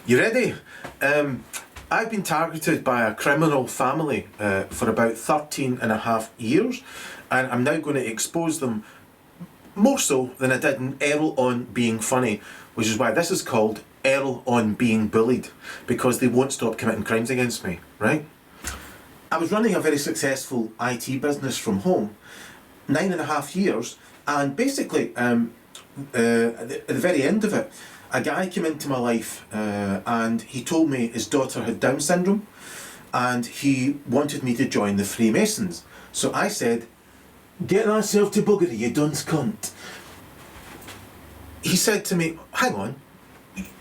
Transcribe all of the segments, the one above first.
You ready? I've been targeted by a criminal family for about 13 and a half years, and I'm now going to expose them more so than I did in Erol on Being Funny, which is why this is called Erol on Being Bullied, because they won't stop committing crimes against me, right? I was running a very successful IT business from home, 9.5 years, and basically at the very end of it, a guy came into my life and he told me his daughter had Down syndrome and he wanted me to join the Freemasons. So I said, "Get thyself to buggery, you dunce cunt." He said to me, "Hang on,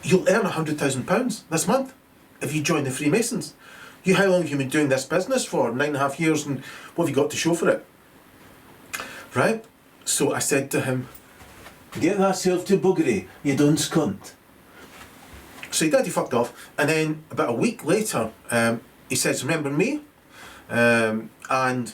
you'll earn £100,000 this month if you join the Freemasons. How long have you been doing this business for? 9.5 years, and what have you got to show for it?" Right? So I said to him, "Get thyself to buggery, you dunce cunt." So he did, he fucked off, and then about a week later, he says, "Remember me?" And,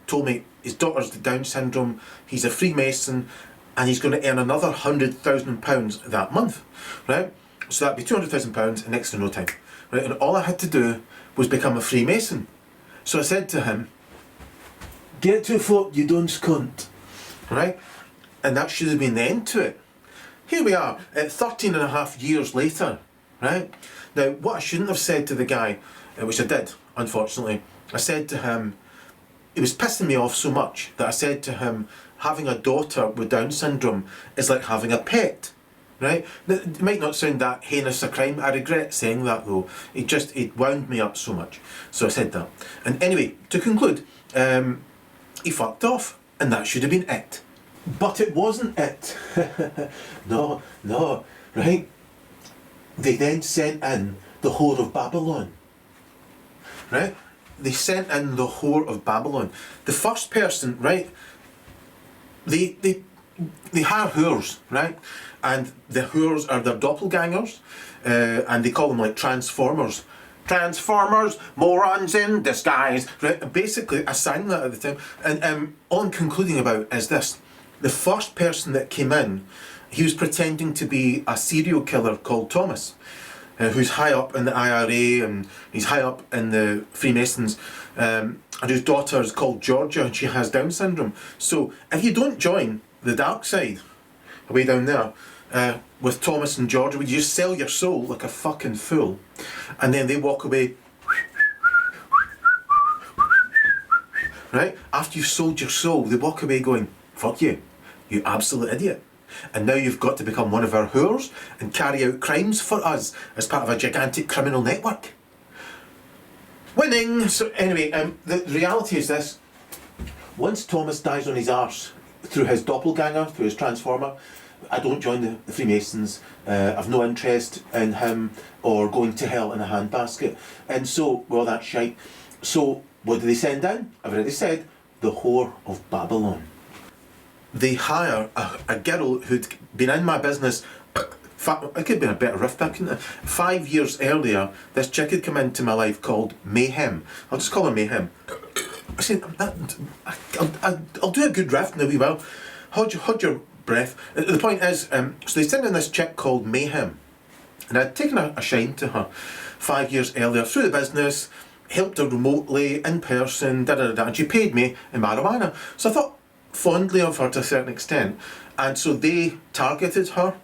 told me his daughter's the Down syndrome, he's a Freemason, and he's going to earn another £100,000 that month, right? So that'd be £200,000 in next to no time, right? And all I had to do was become a Freemason. So I said to him, "Get to fuck, you dunce cunt," right? And that should have been the end to it. Here we are, 13 and a half years later, right? Now, what I shouldn't have said to the guy, which I did, unfortunately, I said to him, it was pissing me off so much that I said to him, having a daughter with Down syndrome is like having a pet, right? It might not sound that heinous a crime. I regret saying that though. It wound me up so much. So I said that. And anyway, to conclude, he fucked off, and that should have been it. But it wasn't it. No, right? They then sent in the whore of Babylon, right? They sent in the whore of Babylon. The first person, right? They hire whores, right? And the whores are their doppelgangers, and they call them like transformers. Transformers, morons in disguise, right? Basically, I sang that at the time, and all I'm concluding about is this. The first person that came in, he was pretending to be a serial killer called Thomas, who's high up in the IRA and he's high up in the Freemasons, and his daughter is called Georgia and she has Down syndrome. So if you don't join the dark side, way down there, with Thomas and Georgia, would you just sell your soul like a fucking fool, and then they walk away, right? After you've sold your soul, they walk away going, "Fuck you, you absolute idiot. And now you've got to become one of our whores and carry out crimes for us as part of a gigantic criminal network." Winning! So anyway, the reality is this. Once Thomas dies on his arse through his doppelganger, through his transformer, I don't join the Freemasons. I've no interest in him or going to hell in a handbasket. And so, well, that's shite. So, what do they send in? I've already said, the whore of Babylon. They hire a girl who'd been in my business, it could have been a better riff back in 5 years earlier. This chick had come into my life called Mayhem. I'll just call her Mayhem. I said, I'll do a good riff now, we will. Hold your breath. The point is, so they sent in this chick called Mayhem, and I'd taken a shine to her 5 years earlier through the business, helped her remotely, in person, and she paid me in marijuana. So I thought fondly of her to a certain extent, and so they targeted her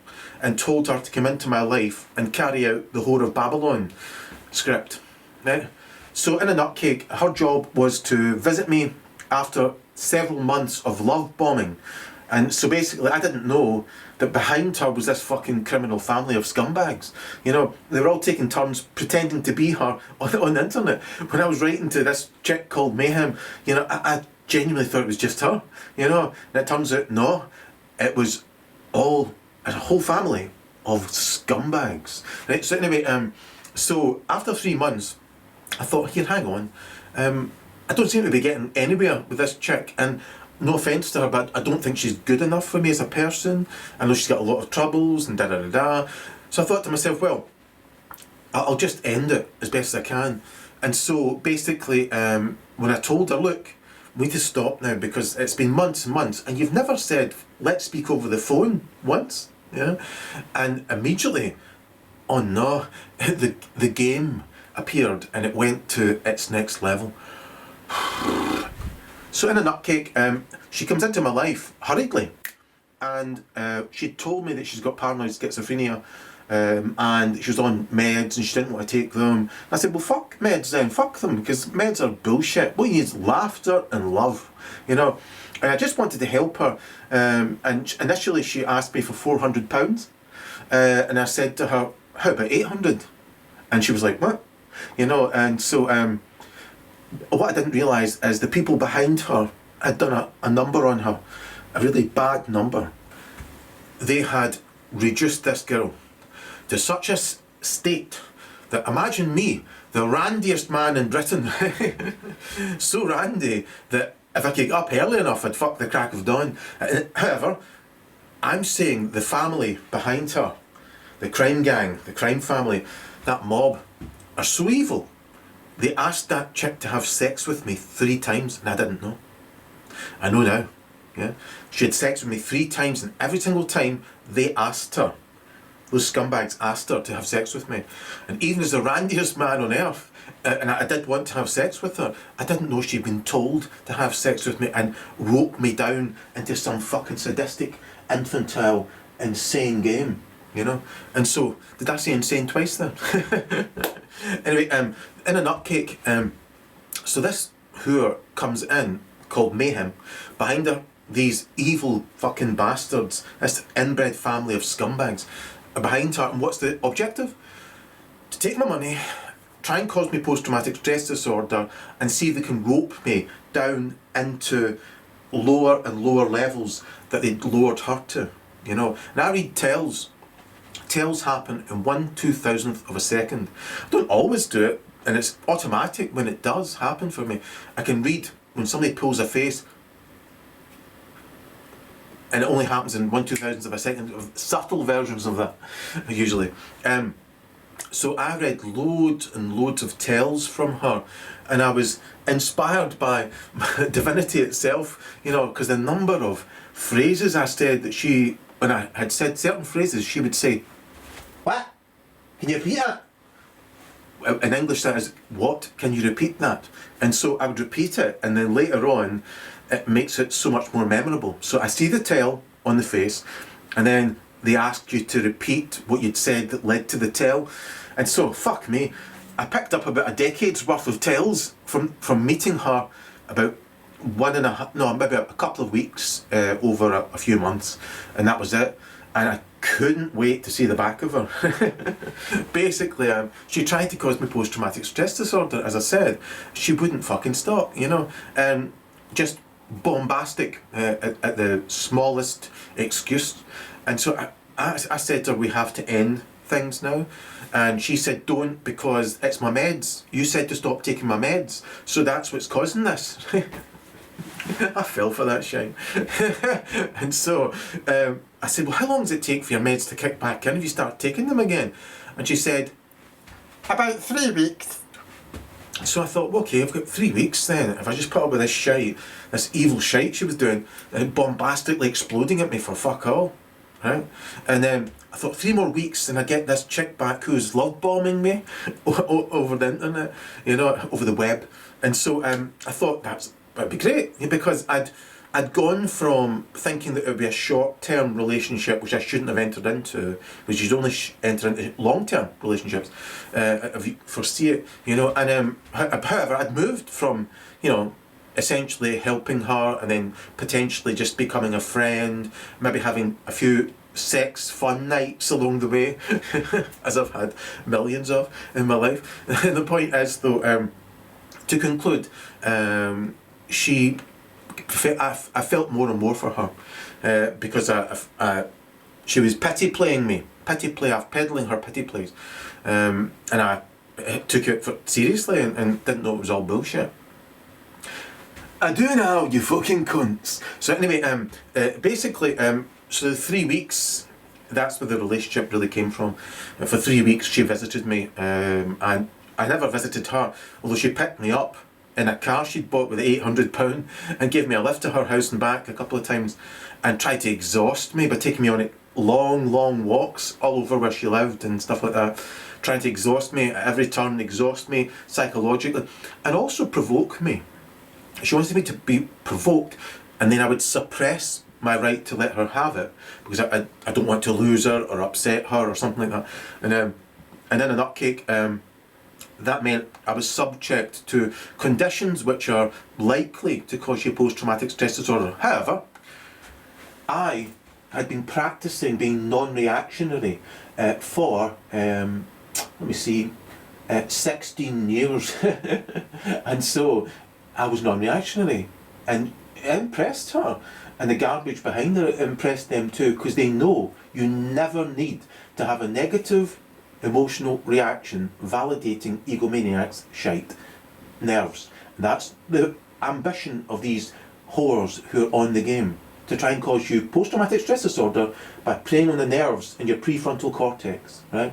and told her to come into my life and carry out the whore of Babylon script, right? So in a nutcake, her job was to visit me after several months of love bombing, and so basically I didn't know that behind her was this fucking criminal family of scumbags. They were all taking turns pretending to be her on the internet. When I was writing to this chick called Mayhem, I genuinely thought it was just her, and it turns out no, it was a whole family of scumbags, right? So anyway, so after 3 months, I thought, here, hang on, I don't seem to be getting anywhere with this chick, and no offence to her, but I don't think she's good enough for me as a person. I know she's got a lot of troubles and So I thought to myself, well, I'll just end it as best as I can. And so basically, when I told her, look, we need to stop now because it's been months and months and you've never said, let's speak over the phone once, And immediately oh no, the game appeared and it went to its next level. So in a nutcake, she comes into my life hurriedly, and she told me that she's got paranoid schizophrenia, and she was on meds and she didn't want to take them. And I said, well, fuck meds then, fuck them, because meds are bullshit. What you need is laughter and love, you know. And I just wanted to help her, and initially she asked me for £400, and I said to her, how about 800? And she was like, what? You know, and so what I didn't realise is the people behind her had done a number on her, a really bad number. They had reduced this girl to such a state that, imagine me, the randiest man in Britain, so randy that if I could get up early enough I'd fuck the crack of dawn. However, I'm saying the family behind her, the crime gang, the crime family, that mob, are so evil. They asked that chick to have sex with me 3 times and I didn't know. I know now. Yeah, she had sex with me 3 times, and every single time they asked her, those scumbags asked her to have sex with me. And even as the randiest man on earth, and I did want to have sex with her, I didn't know she'd been told to have sex with me and rope me down into some fucking sadistic, infantile, insane game, you know. And so, did I say insane twice then? Anyway, in a nutcake, so this whore comes in, called Mayhem. Behind her, these evil fucking bastards, this inbred family of scumbags, are behind her. And what's the objective? To take my money, try and cause me post-traumatic stress disorder, and see if they can rope me down into lower and lower levels that they'd lowered her to, you know. And I read tells. Tells happen in 1/2000th of a second. I don't always do it, and it's automatic when it does happen for me. I can read when somebody pulls a face, and it only happens in 1/2000th of a second, of subtle versions of that, usually. So I read loads and loads of tells from her, and I was inspired by divinity itself, you know, because the number of phrases I said that she, when I had said certain phrases, she would say, what? Can you repeat that? In English that is, what? Can you repeat that? And so I would repeat it, and then later on it makes it so much more memorable. So I see the tell on the face, and then they ask you to repeat what you'd said that led to the tell. And so, fuck me, I picked up about a decade's worth of tells from meeting her about maybe a couple of weeks over a few months, and that was it. And I couldn't wait to see the back of her. Basically, she tried to cause me post-traumatic stress disorder, as I said. She wouldn't fucking stop, you know. Just bombastic at the smallest excuse. And so I said to her, we have to end things now. And she said, don't, because it's my meds. You said to stop taking my meds. So that's what's causing this. I fell for that shit. And so I said, well, how long does it take for your meds to kick back in if you start taking them again? And she said, about 3 weeks. So I thought, okay, I've got 3 weeks then. If I just put up with this shite, this evil shite she was doing, bombastically exploding at me for fuck all, right? And then I thought 3 more weeks and I get this chick back who's love bombing me over the internet, you know, over the web. And so I thought that'd be great, because I'd gone from thinking that it would be a short-term relationship, which I shouldn't have entered into, which you'd only enter into long-term relationships if you foresee it, you know. And however, I'd moved from, you know, essentially helping her and then potentially just becoming a friend, maybe having a few sex fun nights along the way, as I've had millions of in my life. And the point is, though, to conclude, I felt more and more for her because she was pity playing me, peddling her pity plays, and I took it seriously and didn't know it was all bullshit. I do now, you fucking cunts. So anyway, basically, so the 3 weeks, that's where the relationship really came from. For 3 weeks she visited me, and I never visited her, although she picked me up in a car she'd bought with £800 and gave me a lift to her house and back a couple of times, and tried to exhaust me by taking me on long walks all over where she lived and stuff like that, trying to exhaust me at every turn, exhaust me psychologically, and also provoke me. She wanted me to be provoked, and then I would suppress my right to let her have it, because I don't want to lose her or upset her or something like that. And in a nutcake, that meant I was subject to conditions which are likely to cause you post-traumatic stress disorder. However, I had been practicing being non-reactionary for, 16 years. And so I was non-reactionary, and it impressed her. And the garbage behind her impressed them too, because they know you never need to have a negative emotional reaction validating egomaniacs shite. Nerves. That's the ambition of these whores who are on the game, to try and cause you post-traumatic stress disorder by playing on the nerves in your prefrontal cortex, right?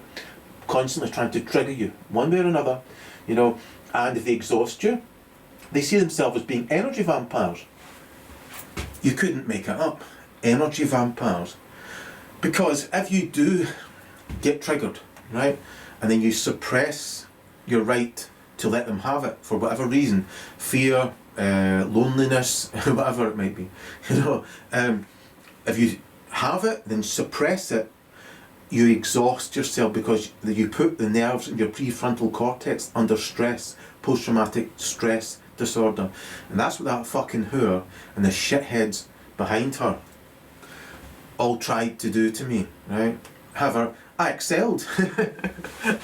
Constantly trying to trigger you, one way or another, you know, and if they exhaust you, they see themselves as being energy vampires. You couldn't make it up. Energy vampires. Because if you do get triggered, right, and then you suppress your right to let them have it for whatever reason, fear, loneliness, whatever it might be, you know, if you have it, then suppress it, you exhaust yourself, because you put the nerves in your prefrontal cortex under stress, post-traumatic stress disorder. And that's what that fucking whore and the shitheads behind her all tried to do to me, right? However, I excelled.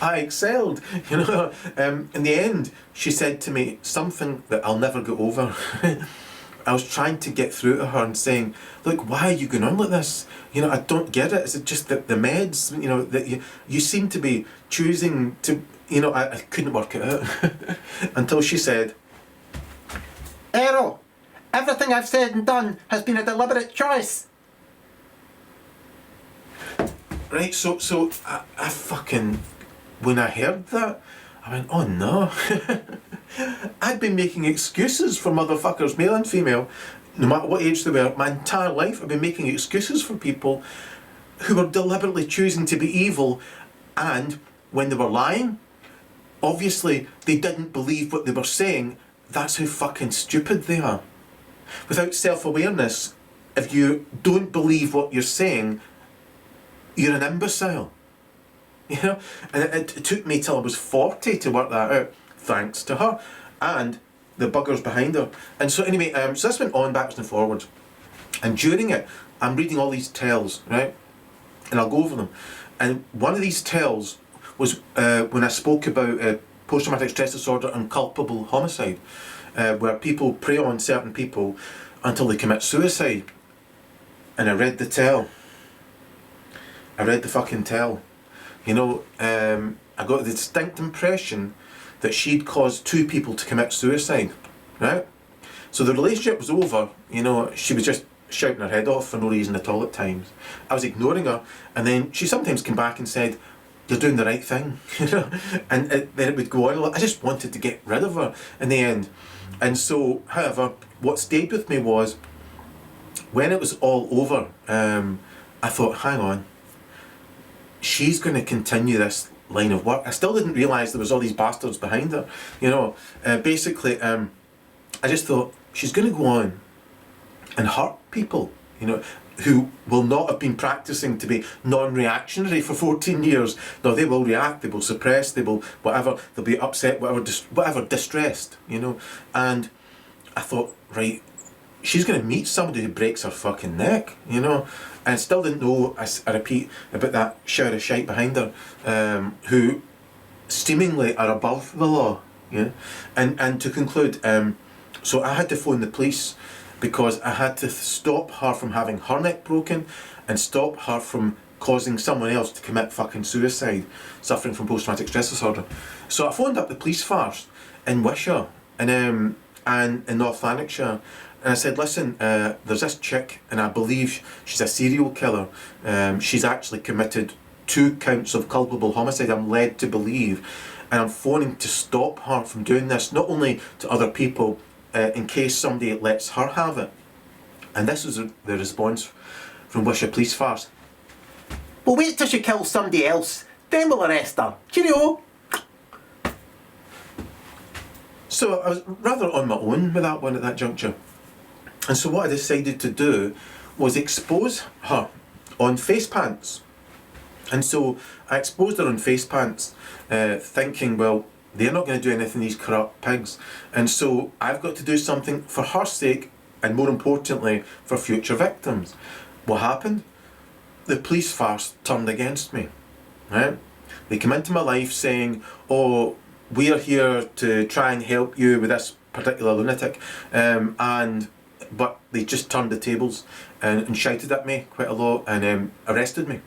I excelled, you know. In the end, she said to me something that I'll never get over. I was trying to get through to her and saying, look, why are you going on like this? You know, I don't get it. Is it just that the meds, you know, that you seem to be choosing to, you know, I couldn't work it out. Until she said, Erol, everything I've said and done has been a deliberate choice. Right, so I fucking, when I heard that, I went, oh no. I'd been making excuses for motherfuckers, male and female, no matter what age they were. My entire life I've been making excuses for people who were deliberately choosing to be evil, and when they were lying, obviously they didn't believe what they were saying. That's how fucking stupid they are. Without self-awareness, if you don't believe what you're saying, you're an imbecile. You know? And it took me till I was 40 to work that out, thanks to her and the buggers behind her. And so anyway, so this went on backwards and forwards. And during it, I'm reading all these tales, right? And I'll go over them. And one of these tales was when I spoke about post-traumatic stress disorder and culpable homicide, where people prey on certain people until they commit suicide. And I read the tale. I read the fucking tale. You know, I got the distinct impression that she'd caused 2 people to commit suicide, right? So the relationship was over, you know, she was just shouting her head off for no reason at all at times. I was ignoring her, and then she sometimes came back and said, you're doing the right thing, you know, and then it would go on. I just wanted to get rid of her in the end. And so, however, what stayed with me was, when it was all over, I thought, hang on, she's going to continue this line of work. I still didn't realise there was all these bastards behind her, you know. Basically, I just thought, she's going to go on and hurt people, you know, who will not have been practising to be non-reactionary for 14 years. No, they will react, they will suppress, they will whatever, they'll be upset, whatever, distressed, you know. And I thought, right, she's going to meet somebody who breaks her fucking neck, you know. And I still didn't know, I repeat, about that shower of shite behind her, who seemingly are above the law, yeah. And to conclude, so I had to phone the police, because I had to stop her from having her neck broken and stop her from causing someone else to commit fucking suicide, suffering from post-traumatic stress disorder. So I phoned up the police force in Wishaw and in North Lanarkshire, and I said, listen, there's this chick, and I believe she's a serial killer. She's actually committed 2 counts of culpable homicide, I'm led to believe, and I'm phoning to stop her from doing this, not only to other people, in case somebody lets her have it. And this was the response from Wishaw Police Force. We'll wait till she kills somebody else, then we'll arrest her. Cheerio! So I was rather on my own with that one at that juncture. And so what I decided to do was expose her on face pants. And so I exposed her on face pants, thinking, well, they're not going to do anything, these corrupt pigs. And so I've got to do something for her sake, and more importantly, for future victims. What happened? The police farce turned against me. Right? They came into my life saying, oh, we are here to try and help you with this particular lunatic. But they just turned the tables and shouted at me quite a lot and arrested me.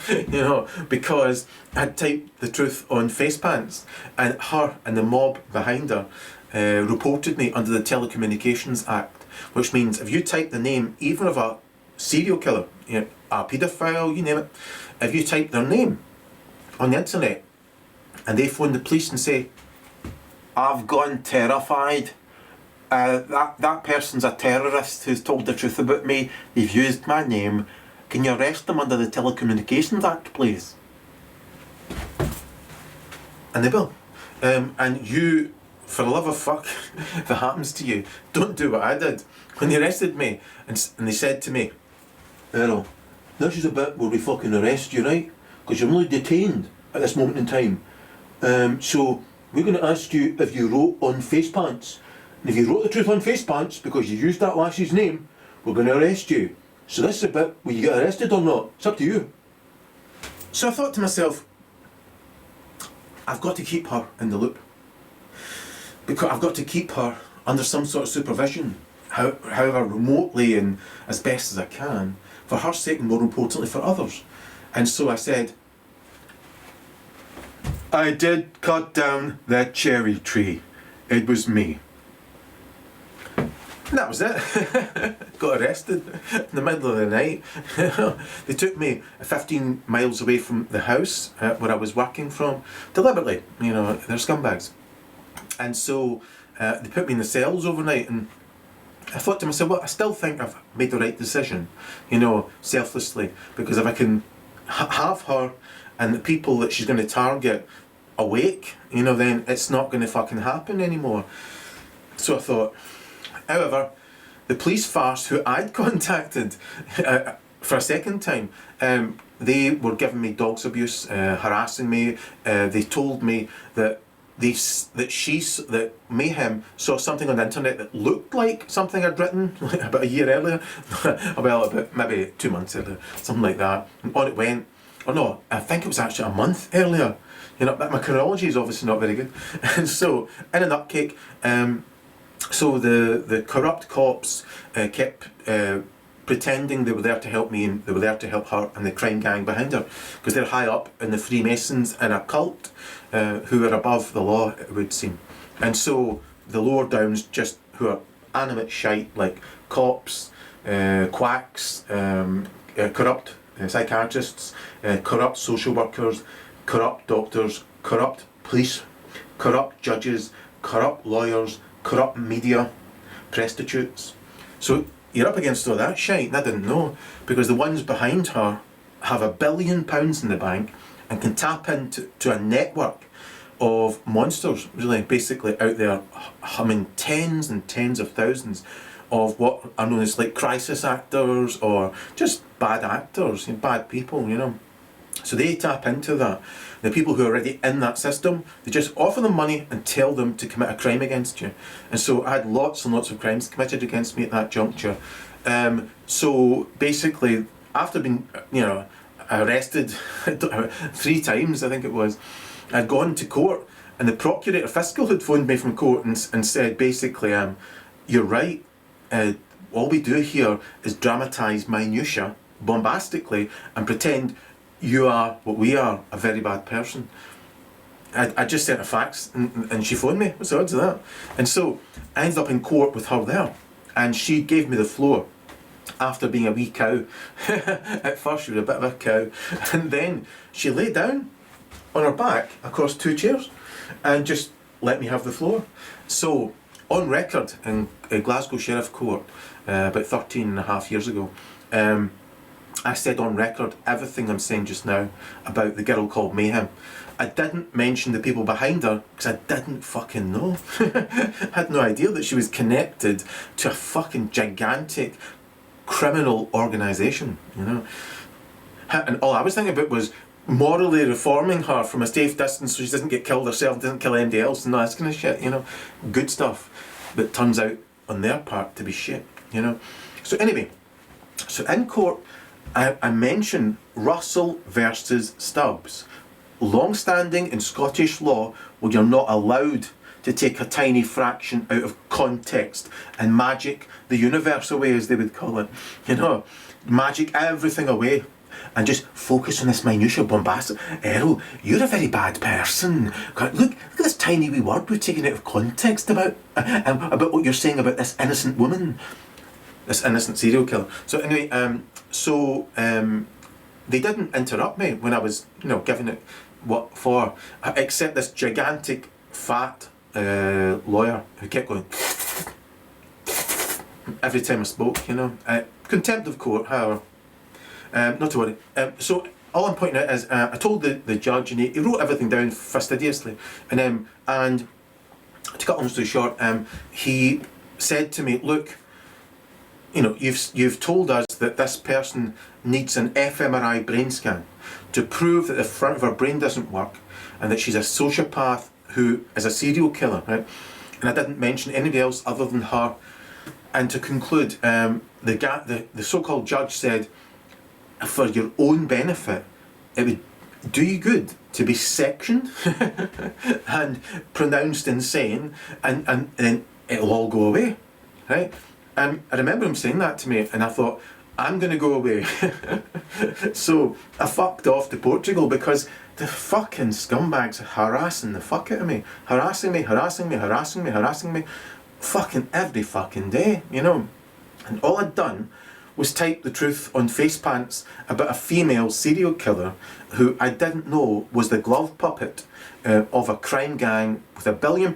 You know, because I had typed the truth on face pants, and her and the mob behind her reported me under the Telecommunications Act, which means if you type the name even of a serial killer, you know, a paedophile, you name it, if you type their name on the internet and they phone the police and say, I've gone terrified, that person's a terrorist who's told the truth about me, they've used my name, can you arrest them under the Telecommunications Act, please? And they will. And you, for the love of fuck, if it happens to you, don't do what I did. When they arrested me, and they said to me, Errol, this is a bit where we fucking arrest you, right? Because you're only detained at this moment in time. So we're going to ask you if you wrote on face pants. And if you wrote the truth on face pants because you used that lass's name, we're going to arrest you. So this is a bit where you get arrested or not. It's up to you. So I thought to myself, I've got to keep her in the loop. Because I've got to keep her under some sort of supervision, however remotely and as best as I can, for her sake and more importantly for others. And so I said, I did cut down that cherry tree. It was me. And that was it. Got arrested in the middle of the night. They took me 15 miles away from the house where I was working from, deliberately. You know, they're scumbags. And so they put me in the cells overnight, and I thought to myself, well, I still think I've made the right decision, you know, selflessly, because if I can have her and the people that she's going to target awake, you know, then it's not going to fucking happen anymore. So I thought, however, the police farce who I'd contacted for a second time, they were giving me dogs abuse, harassing me. They told me that that Mayhem saw something on the internet that looked like something I'd written about a year earlier. Well, about maybe 2 months earlier, something like that. And on it went. Or no, I think it was actually a month earlier. You know, my chronology is obviously not very good. And so, in an upcake, so the corrupt cops kept pretending they were there to help me and they were there to help her and the crime gang behind her, because they're high up in the Freemasons in a cult who are above the law, it would seem. And so the lower downs, just who are animate shite, like cops, quacks, corrupt psychiatrists, corrupt social workers, corrupt doctors, corrupt police, corrupt judges, corrupt lawyers, corrupt media, prostitutes. So you're up against all that shite, and I didn't know, because the ones behind her have £1 billion in the bank and can tap into a network of monsters, really, basically out there humming tens and tens of thousands of what are known as like crisis actors or just bad actors, bad people, you know. So they tap into that. The people who are already in that system, they just offer them money and tell them to commit a crime against you. And so I had lots and lots of crimes committed against me at that juncture. So basically, after being, you know, arrested 3 times, I think it was, I'd gone to court, and the procurator fiscal had phoned me from court and said basically, you're right, all we do here is dramatise minutiae bombastically and pretend you are what we are, a very bad person. I just sent her fax and she phoned me. What's the odds of that? And so I ended up in court with her there, and she gave me the floor after being a wee cow. At first she was a bit of a cow, and then she lay down on her back across 2 chairs and just let me have the floor. So on record in Glasgow Sheriff Court about 13 and a half years ago, I said on record everything I'm saying just now about the girl called Mayhem. I didn't mention the people behind her because I didn't fucking know. I had no idea that she was connected to a fucking gigantic criminal organisation, you know. And all I was thinking about was morally reforming her from a safe distance so she doesn't get killed herself, doesn't kill anybody else, and all this kind of shit, you know. Good stuff that turns out on their part to be shit, you know. So anyway, so in court, I mentioned Russell versus Stubbs. Long-standing in Scottish law, where you're not allowed to take a tiny fraction out of context and magic the universe away, as they would call it. You know, magic everything away and just focus on this minutiae bombastic. Errol, you're a very bad person. Look at this tiny wee word we've taken out of context about what you're saying about this innocent woman, this innocent serial killer. So anyway, they didn't interrupt me when I was, you know, giving it what for, except this gigantic fat lawyer who kept going every time I spoke, you know. Contempt of court, however. Not to worry. So all I'm pointing out is I told the judge, and he wrote everything down fastidiously, and to cut a long story short, he said to me, look, you know, you've told us that this person needs an fMRI brain scan to prove that the front of her brain doesn't work and that she's a sociopath who is a serial killer, right? And I didn't mention anybody else other than her. And to conclude, the so-called judge said, for your own benefit, it would do you good to be sectioned and pronounced insane, and then it'll all go away, right? I remember him saying that to me, and I thought, I'm going to go away. So I fucked off to Portugal because the fucking scumbags are harassing the fuck out of me. Harassing me. Fucking every fucking day, you know. And all I'd done was type the truth on Facepants about a female serial killer who I didn't know was the glove puppet of a crime gang with £1 billion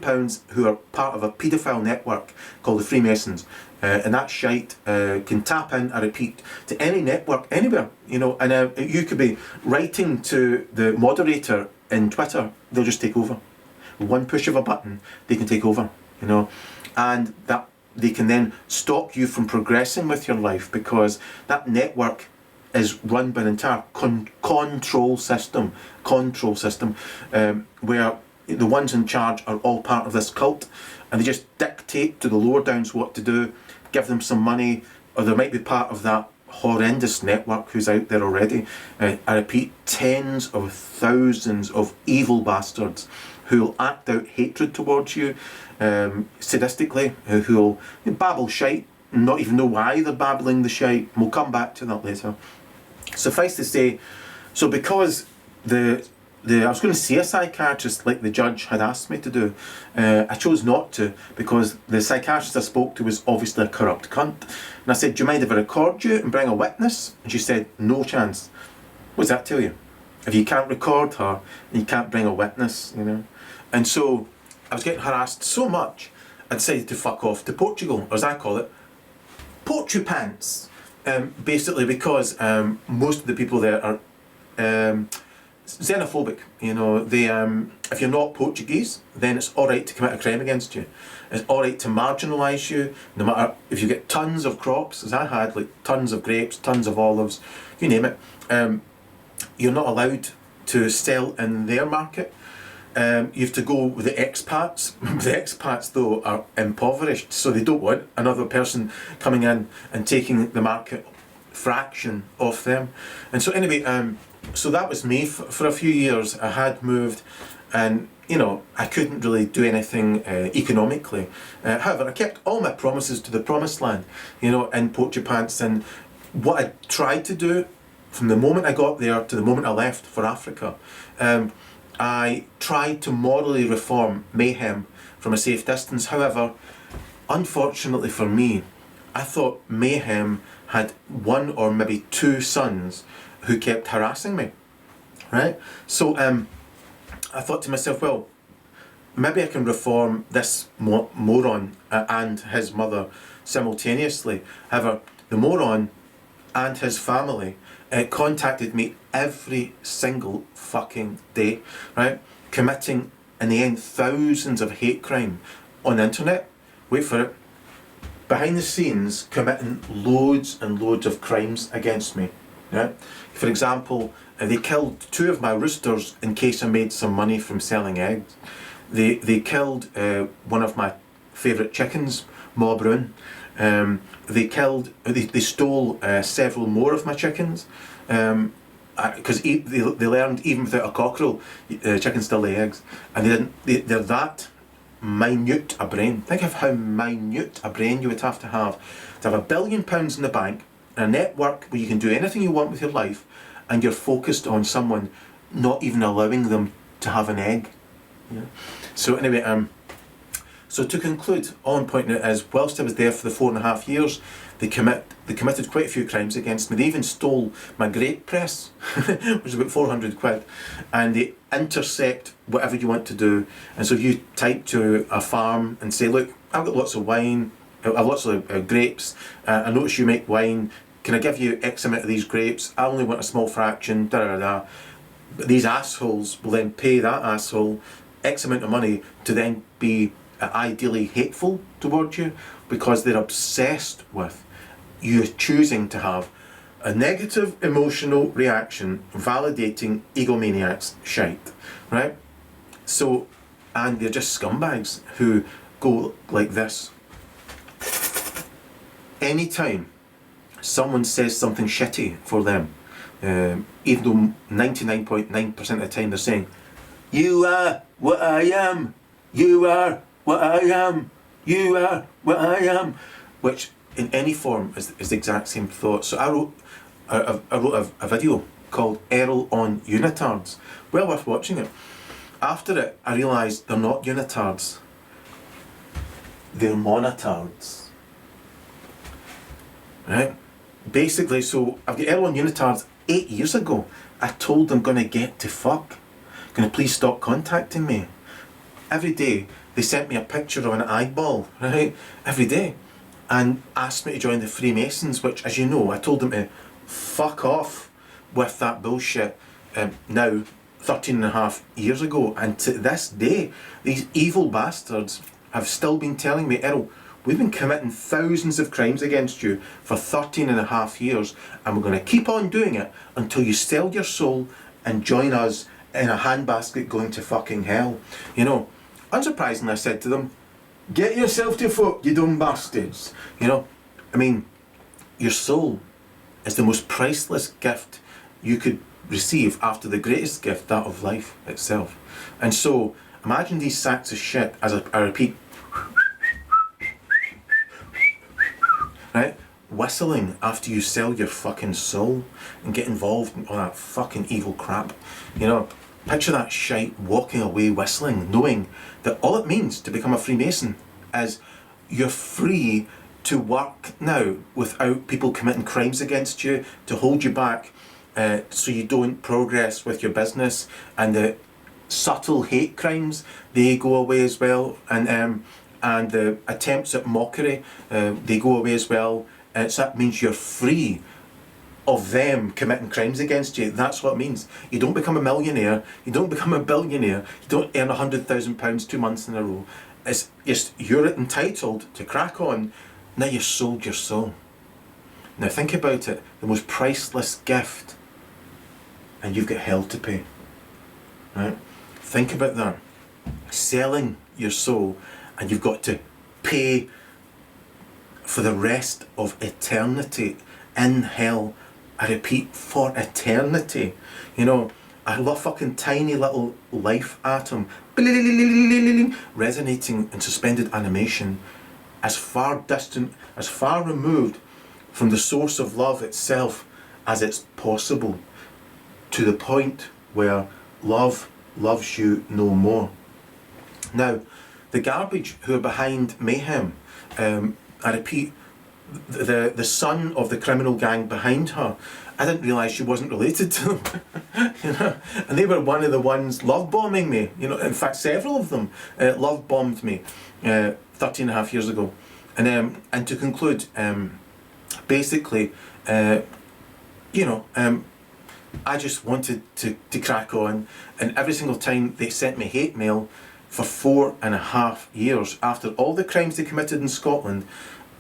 who are part of a paedophile network called the Freemasons. And that shite can tap in, I repeat, to any network, anywhere, you know. And you could be writing to the moderator in Twitter, they'll just take over. One push of a button, they can take over, you know. And that they can then stop you from progressing with your life, because that network is run by an entire control system, where the ones in charge are all part of this cult, and they just dictate to the lower downs what to do, give them some money, or they might be part of that horrendous network who's out there already. I repeat, tens of thousands of evil bastards who will act out hatred towards you, sadistically, who will babble shite, not even know why they're babbling the shite. We'll come back to that later. Suffice to say, so because I was going to see a psychiatrist like the judge had asked me to do, I chose not to, because the psychiatrist I spoke to was obviously a corrupt cunt. And I said, do you mind if I record you and bring a witness? And she said, no chance. What does that tell you? If you can't record her, and you can't bring a witness, you know. And so I was getting harassed so much, I decided to fuck off to Portugal, or as I call it, Portupants. Basically because most of the people there are xenophobic, you know. They, if you're not Portuguese, then it's alright to commit a crime against you. It's alright to marginalise you, no matter if you get tons of crops, as I had, like tons of grapes, tons of olives, you name it. You're not allowed to sell in their market. You have to go with the expats. The expats, though, are impoverished, so they don't want another person coming in and taking the market fraction off them. And so anyway, so that was me for a few years. I had moved, and you know, I couldn't really do anything economically. However, I kept all my promises to the promised land, you know, in Portupants. And what I tried to do from the moment I got there to the moment I left for Africa, I tried to morally reform Mayhem from a safe distance. However, unfortunately for me, I thought Mayhem had one or maybe two sons who kept harassing me, right? So I thought to myself, well, maybe I can reform this moron and his mother simultaneously. However, the moron and his family contacted me every single fucking day, right? Committing, in the end, thousands of hate crime on the internet. Wait for it. Behind the scenes, committing loads and loads of crimes against me. Yeah? For example, they killed 2 of my roosters in case I made some money from selling eggs. They killed one of my favourite chickens, Ma Brun. They stole several more of my chickens. Because they learned even without a cockerel, chickens still lay eggs, and they're that minute a brain. Think of how minute a brain you would have to have £1 billion in the bank, a network where you can do anything you want with your life, and you're focused on someone not even allowing them to have an egg. Yeah. So anyway, so to conclude, all I'm pointing out is, whilst I was there for the 4.5 years, they committed quite a few crimes against me. They even stole my grape press, which is about 400 quid, and they intercept whatever you want to do. And so if you type to a farm and say, look, I've got lots of wine, I've lots of grapes, I notice you make wine, can I give you X amount of these grapes? I only want a small fraction, da da da. But these assholes will then pay that asshole X amount of money to then be ideally hateful towards you, because they're obsessed with you choosing to have a negative emotional reaction validating egomaniacs shite, right? So, and they're just scumbags who go like this. Anytime someone says something shitty for them, even though 99.9% of the time they're saying, you are what I am, you are what I am, you are what I am, which in any form is the exact same thought. So I wrote a video called Erol on Unitards. Well worth watching it. After it, I realised they're not unitards, they're monotards. Right? Basically, so I've got Erol on Unitards 8 years ago. I told them, gonna get to fuck. Gonna please stop contacting me. Every day they sent me a picture of an eyeball, right? Every day. And asked me to join the Freemasons, which, as you know, I told them to fuck off with that bullshit now 13.5 years ago. And to this day, these evil bastards have still been telling me, Erol, we've been committing thousands of crimes against you for 13.5 years, and we're going to keep on doing it until you sell your soul and join us in a handbasket going to fucking hell. You know, unsurprisingly, I said to them, get yourself to fuck, you dumb bastards. You know, I mean, your soul is the most priceless gift you could receive after the greatest gift, that of life itself. And so, imagine these sacks of shit, as I repeat, right, whistling after you sell your fucking soul and get involved in all that fucking evil crap. You know, picture that shite walking away whistling, knowing that all it means to become a Freemason is you're free to work now without people committing crimes against you to hold you back, so you don't progress with your business, and the subtle hate crimes, they go away as well, and the attempts at mockery, they go away as well. So that means you're free of them committing crimes against you. That's what it means. You don't become a millionaire, you don't become a billionaire, you don't earn £100,000 2 months in a row. It's just, you're entitled to crack on. Now you've sold your soul. Now think about it, the most priceless gift, and you've got hell to pay. Right? Think about that. Selling your soul, and you've got to pay for the rest of eternity in hell. I repeat, for eternity. You know, a fucking tiny little life atom resonating in suspended animation, as far distant, as far removed from the source of love itself as it's possible, to the point where love loves you no more. Now, the garbage who are behind mayhem, I repeat, the son of the criminal gang behind her, I didn't realise she wasn't related to them. You know, and they were one of the ones love bombing me. You know, in fact, several of them love bombed me 13.5 years ago. And to conclude, basically, you know, I just wanted to crack on, and every single time they sent me hate mail for 4.5 years after all the crimes they committed in Scotland,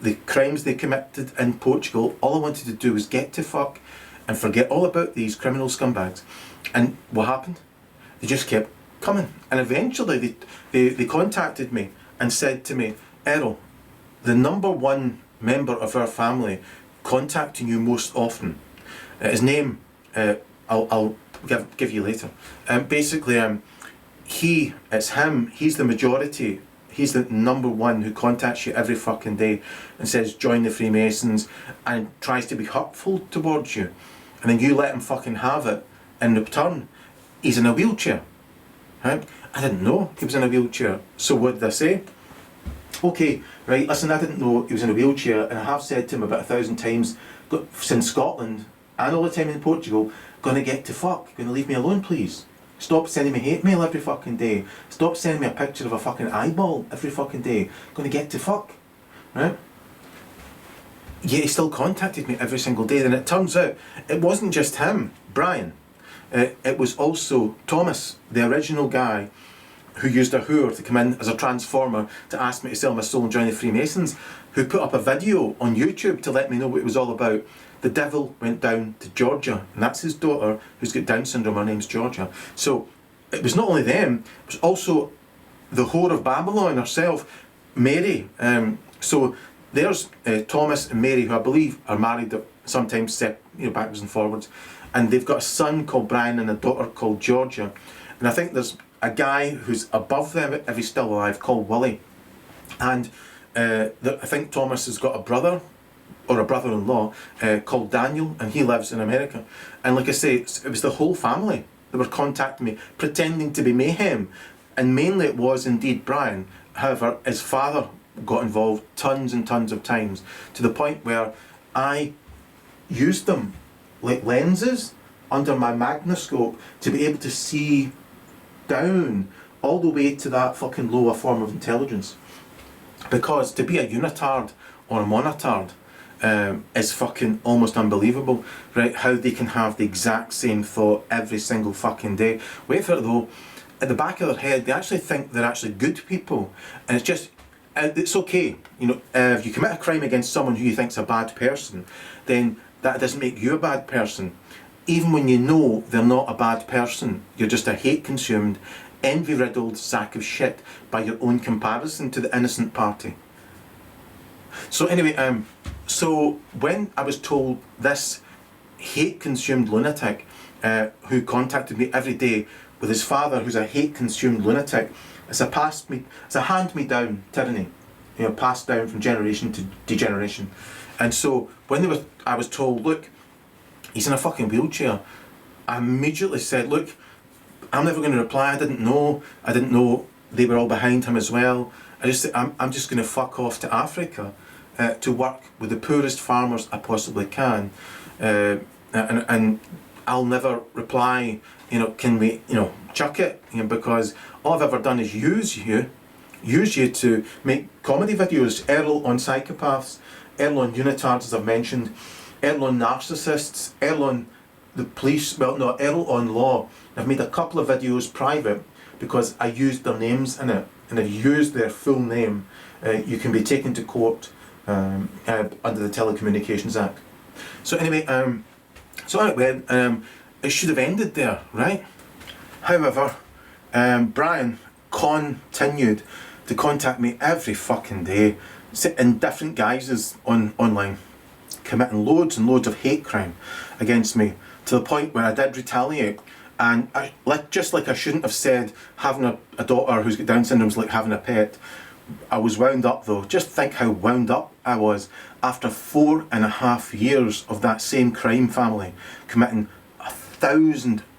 the crimes they committed in Portugal, all I wanted to do was get to fuck and forget all about these criminal scumbags. And what happened? They just kept coming. And eventually they contacted me and said to me, Erol, the number one member of our family contacting you most often, his name, I'll give you later. Basically, it's him, he's the majority. He's the number one who contacts you every fucking day and says join the Freemasons and tries to be hurtful towards you. And then you let him fucking have it. In return, he's in a wheelchair. Right? I didn't know he was in a wheelchair. So what did I say? Okay, right, listen, I didn't know he was in a wheelchair, and I have said to him about 1,000 times since Scotland and all the time in Portugal, gonna get to fuck, gonna leave me alone please. Stop sending me hate mail every fucking day. Stop sending me a picture of a fucking eyeball every fucking day. Gonna get to fuck. Right? Yet he still contacted me every single day. Then it turns out it wasn't just him, Brian. It was also Thomas, the original guy who used a whore to come in as a transformer to ask me to sell my soul and join the Freemasons, who put up a video on YouTube to let me know what it was all about. The devil went down to Georgia, and that's his daughter who's got Down syndrome. Her name's Georgia. So it was not only them, it was also the whore of Babylon herself, Mary. So there's Thomas and Mary, who I believe are married, sometimes backwards and forwards, and they've got a son called Brian and a daughter called Georgia. And I think there's a guy who's above them, if he's still alive, called Willie. And I think Thomas has got a brother, or a brother-in-law, called Daniel, and he lives in America. And like I say, it was the whole family that were contacting me, pretending to be mayhem. And mainly it was indeed Brian. However, his father got involved tons and tons of times, to the point where I used them like lenses under my magnoscope to be able to see down all the way to that fucking lower form of intelligence. Because to be a unitard or a monotard is fucking almost unbelievable, right? How they can have the exact same thought every single fucking day. Wait for it though, at the back of their head, they actually think they're actually good people, and it's just, it's okay, if you commit a crime against someone who you think's a bad person, then that doesn't make you a bad person. Even when you know they're not a bad person, you're just a hate-consumed, envy-riddled sack of shit by your own comparison to the innocent party. So anyway, so when I was told this hate-consumed lunatic who contacted me every day with his father, who's a hate-consumed lunatic, it's a hand-me-down tyranny, passed down from generation to degeneration. And so when I was told, look, he's in a fucking wheelchair, I immediately said, look, I'm never going to reply. I didn't know they were all behind him as well. I'm just going to fuck off to Africa to work with the poorest farmers I possibly can, and I'll never reply. Can we, chuck it? Because all I've ever done is use you to make comedy videos. Erol on psychopaths, Erol on unitards, as I've mentioned, Erol on narcissists, Erol on the police. Well, no, Erol on law. I've made a couple of videos private because I used their names in it, and if you use their full name, you can be taken to court under the Telecommunications Act. So anyway, it should have ended there, right? However, Brian continued to contact me every fucking day in different guises online, committing loads and loads of hate crime against me, to the point where I did retaliate. And just like I shouldn't have said having a daughter who's got Down syndrome is like having a pet, I was wound up though. Just think how wound up I was after 4.5 years of that same crime family committing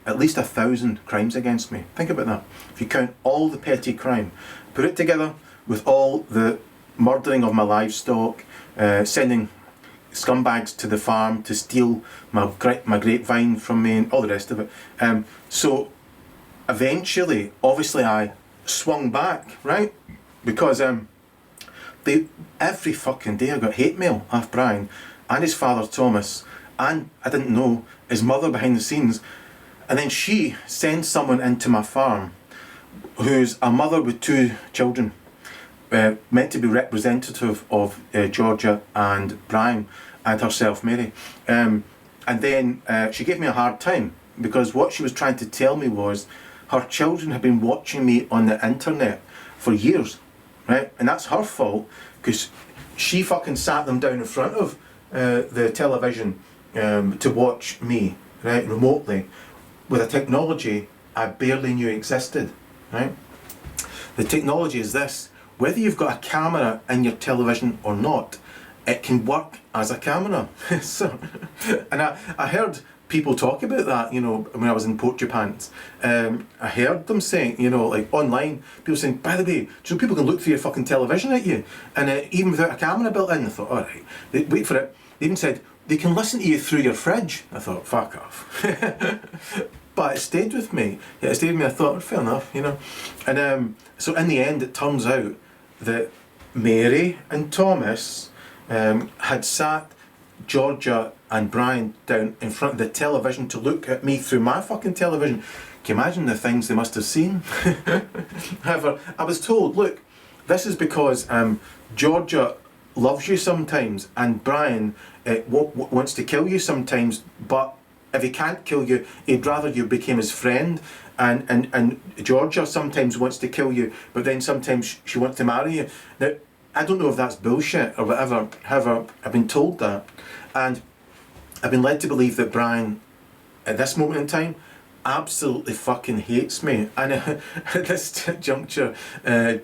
at least 1,000 crimes against me. Think about that. If you count all the petty crime, put it together with all the murdering of my livestock, sending scumbags to the farm to steal my grapevine from me and all the rest of it. So eventually, obviously I swung back, right? Because every fucking day I got hate mail off Brian and his father Thomas and I didn't know his mother behind the scenes. And then she sends someone into my farm who's a mother with 2 children, meant to be representative of Georgia and Brian and herself, Mary. And then she gave me a hard time because what she was trying to tell me was her children had been watching me on the internet for years, right? And that's her fault because she fucking sat them down in front of the television to watch me, right, remotely, with a technology I barely knew existed, right? The technology is this: whether you've got a camera in your television or not, it can work as a camera. So, and I heard people talk about that, you know, when I was in Porcupines. I heard them saying, you know, like online, people saying, by the way, so people can look through your fucking television at you, and even without a camera built in. I thought, all right, wait for it. They even said, they can listen to you through your fridge. I thought, fuck off. But it stayed with me. Yeah, it stayed with me. I thought, fair enough, you know. And so in the end, it turns out that Mary and Thomas had sat Georgia and Brian down in front of the television to look at me through my fucking television. Can you imagine the things they must have seen? However, I was told, look, this is because Georgia loves you sometimes, and Brian wants to kill you sometimes, but if he can't kill you, he'd rather you became his friend. And Georgia sometimes wants to kill you, but then sometimes she wants to marry you. Now, I don't know if that's bullshit or whatever. However, I've been told that, and I've been led to believe that Brian, at this moment in time, absolutely fucking hates me. And at this juncture,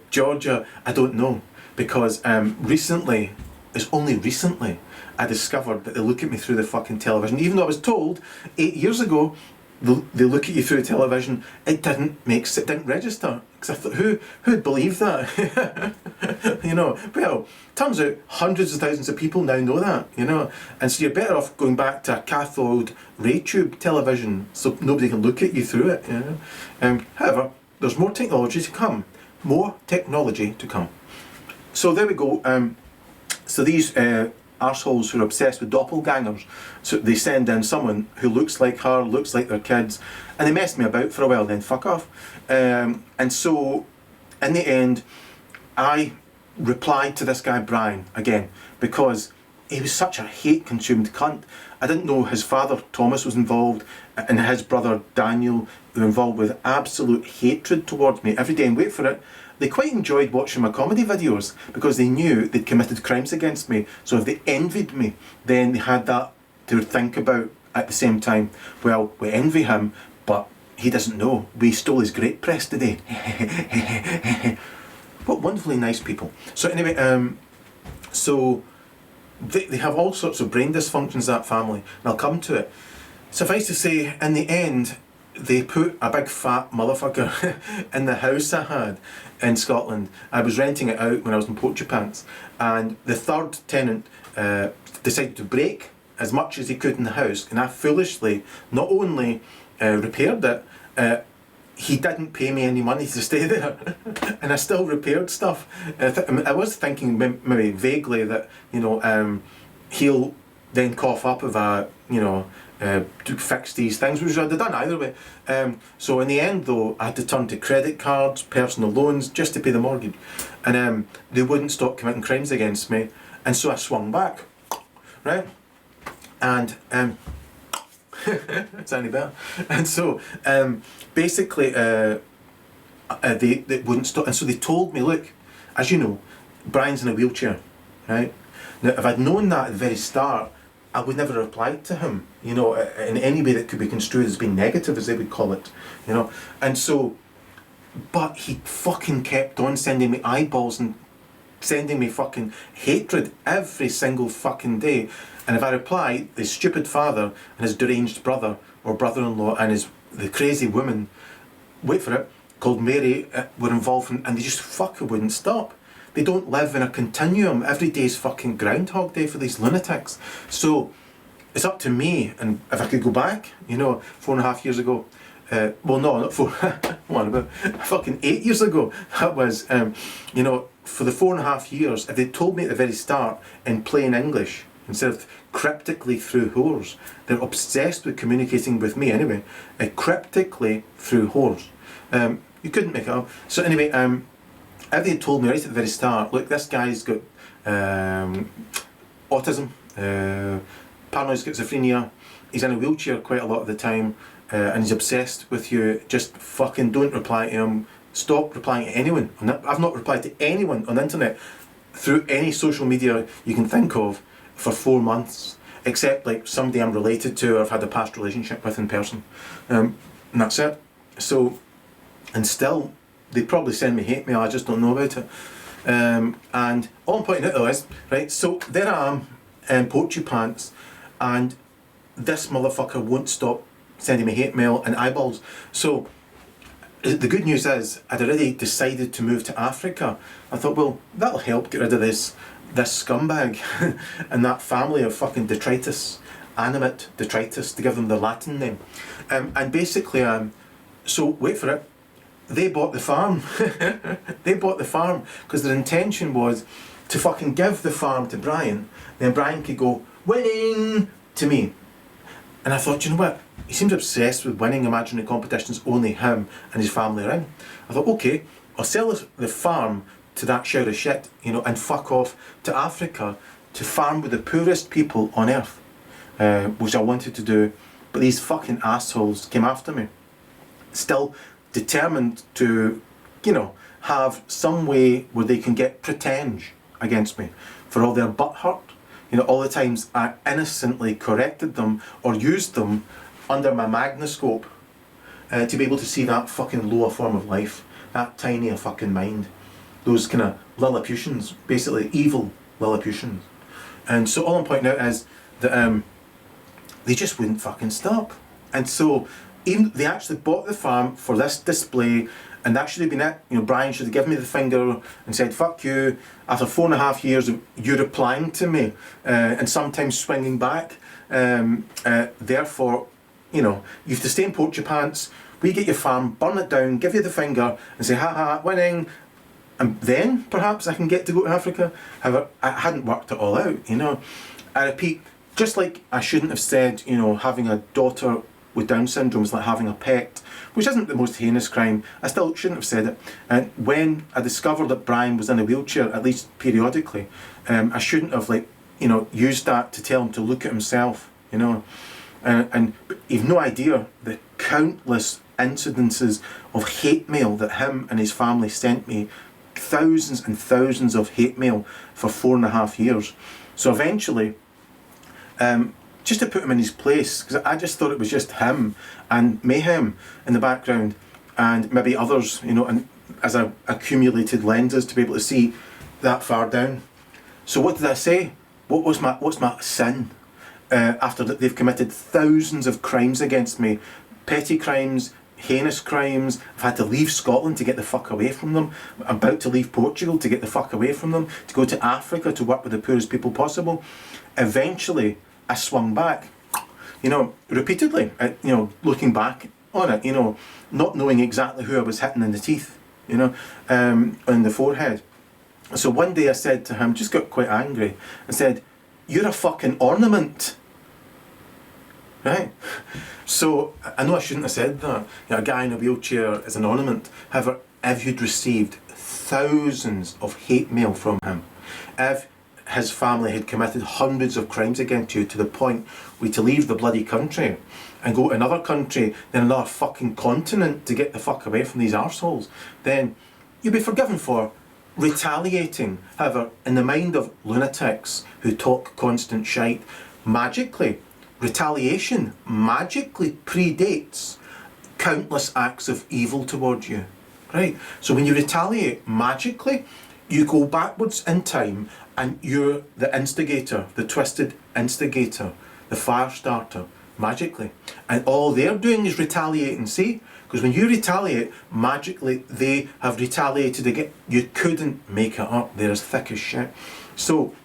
Georgia, I don't know, because recently, it's only recently, I discovered that they look at me through the fucking television. Even though I was told 8 years ago, they look at you through television, it didn't register. Because I thought, who'd believe that? You know, well, turns out hundreds of thousands of people now know that, you know. And so you're better off going back to a cathode ray tube television so nobody can look at you through it, you know. However, there's more technology to come. More technology to come. So there we go. So these arseholes who are obsessed with doppelgangers, so they send in someone who looks like her, looks like their kids, and they mess me about for a while, then fuck off. And so in the end, I replied to this guy Brian again, because he was such a hate-consumed cunt. I didn't know his father Thomas was involved, and his brother Daniel were involved with absolute hatred towards me every day. And wait for it, they quite enjoyed watching my comedy videos because they knew they'd committed crimes against me. So if they envied me, then they had that to think about at the same time. Well, we envy him, but he doesn't know we stole his grape press today. What wonderfully nice people. So anyway, so they have all sorts of brain dysfunctions, that family, and I'll come to it. Suffice to say, in the end, they put a big fat motherfucker in the house I had in Scotland. I was renting it out when I was in Porcupines, and the third tenant decided to break as much as he could in the house, and I foolishly not only repaired it, he didn't pay me any money to stay there, and I still repaired stuff. I was thinking maybe vaguely that, you know, he'll then cough up if I, you know, to fix these things, which I'd have done either way. So in the end though, I had to turn to credit cards, personal loans, just to pay the mortgage. And they wouldn't stop committing crimes against me. And so I swung back, right? And it's any better. And so basically they wouldn't stop. And so they told me, look, as you know, Brian's in a wheelchair, right? Now, if I'd known that at the very start, I would never have replied to him, you know, in any way that could be construed as being negative, as they would call it, you know. And so, but he fucking kept on sending me eyeballs and sending me fucking hatred every single fucking day. And if I replied, the stupid father and his deranged brother or brother-in-law and the crazy woman, wait for it, called Mary, were involved and they just fucking wouldn't stop. They don't live in a continuum. Every day's fucking Groundhog Day for these lunatics. So it's up to me, and if I could go back, you know, 4.5 years ago, well no, not 4, what about fucking 8 years ago, that was, you know, for the 4.5 years, if they told me at the very start in plain English, instead of cryptically through whores. They're obsessed with communicating with me anyway, cryptically through whores. You couldn't make it up. So anyway, everybody told me right at the very start, look, this guy's got autism, paranoid schizophrenia, he's in a wheelchair quite a lot of the time, and he's obsessed with you. Just fucking don't reply to him. Stop replying to anyone. I've not replied to anyone on the internet through any social media you can think of for 4 months, except like somebody I'm related to or I've had a past relationship with in person, and that's it. So, and still, they probably send me hate mail, I just don't know about it. And all I'm pointing out though is, right, so there I am in Poetry Pants, and this motherfucker won't stop sending me hate mail and eyeballs. So the good news is I'd already decided to move to Africa. I thought, well, that'll help get rid of this scumbag and that family of fucking detritus, animate detritus, to give them the Latin name. And basically, so wait for it, they bought the farm. They bought the farm because their intention was to fucking give the farm to Brian, then Brian could go, winning, to me. And I thought, you know what? He seems obsessed with winning imaginary competitions only him and his family are in. I thought, okay, I'll sell the farm to that shower of shit, you know, and fuck off to Africa to farm with the poorest people on earth, which I wanted to do. But these fucking assholes came after me. Still determined to, you know, have some way where they can get pretenge against me for all their butt hurt. You know, all the times I innocently corrected them or used them under my magnoscope to be able to see that fucking lower form of life, that tiny fucking mind, those kind of Lilliputians, basically evil Lilliputians. And so all I'm pointing out is that they just wouldn't fucking stop. And so even they actually bought the farm for this display, and that should have been it. You know, Brian should have given me the finger and said, fuck you, after 4.5 years of you replying to me and sometimes swinging back. Therefore, you know, you have to stay in Poetry Pants, we get your farm, burn it down, give you the finger and say, ha ha, winning. And then perhaps I can get to go to Africa. However, I hadn't worked it all out, you know. I repeat, just like I shouldn't have said, you know, having a daughter with Down syndrome is like having a pet, which isn't the most heinous crime. I still shouldn't have said it. And when I discovered that Brian was in a wheelchair, at least periodically, I shouldn't have, like, you know, used that to tell him to look at himself, you know. And you've no idea the countless incidences of hate mail that him and his family sent me. Thousands and thousands of hate mail for 4.5 years. So eventually, just to put him in his place, because I just thought it was just him and mayhem in the background, and maybe others, you know, and as I accumulated lenses to be able to see that far down. So what did I say? What's my sin? After that, they've committed thousands of crimes against me, petty crimes, heinous crimes. I've had to leave Scotland to get the fuck away from them. I'm about to leave Portugal to get the fuck away from them, to go to Africa to work with the poorest people possible. Eventually, I swung back, you know, repeatedly, you know, looking back on it, you know, not knowing exactly who I was hitting in the teeth, you know, on the forehead. So one day I said to him, just got quite angry, and said, "You're a fucking ornament." Right? So I know I shouldn't have said that. You know, a guy in a wheelchair is an ornament. However, if you'd received thousands of hate mail from him, if his family had committed hundreds of crimes against you to the point we had to leave the bloody country and go to another country, then another fucking continent to get the fuck away from these arseholes, then you'd be forgiven for retaliating. However, in the mind of lunatics who talk constant shite, magically, retaliation magically predates countless acts of evil towards you. Right? So when you retaliate magically, you go backwards in time and you're the instigator, the twisted instigator, the fire starter, magically. And all they're doing is retaliating, see? Because when you retaliate, magically they have retaliated again. You couldn't make it up. They're as thick as shit. So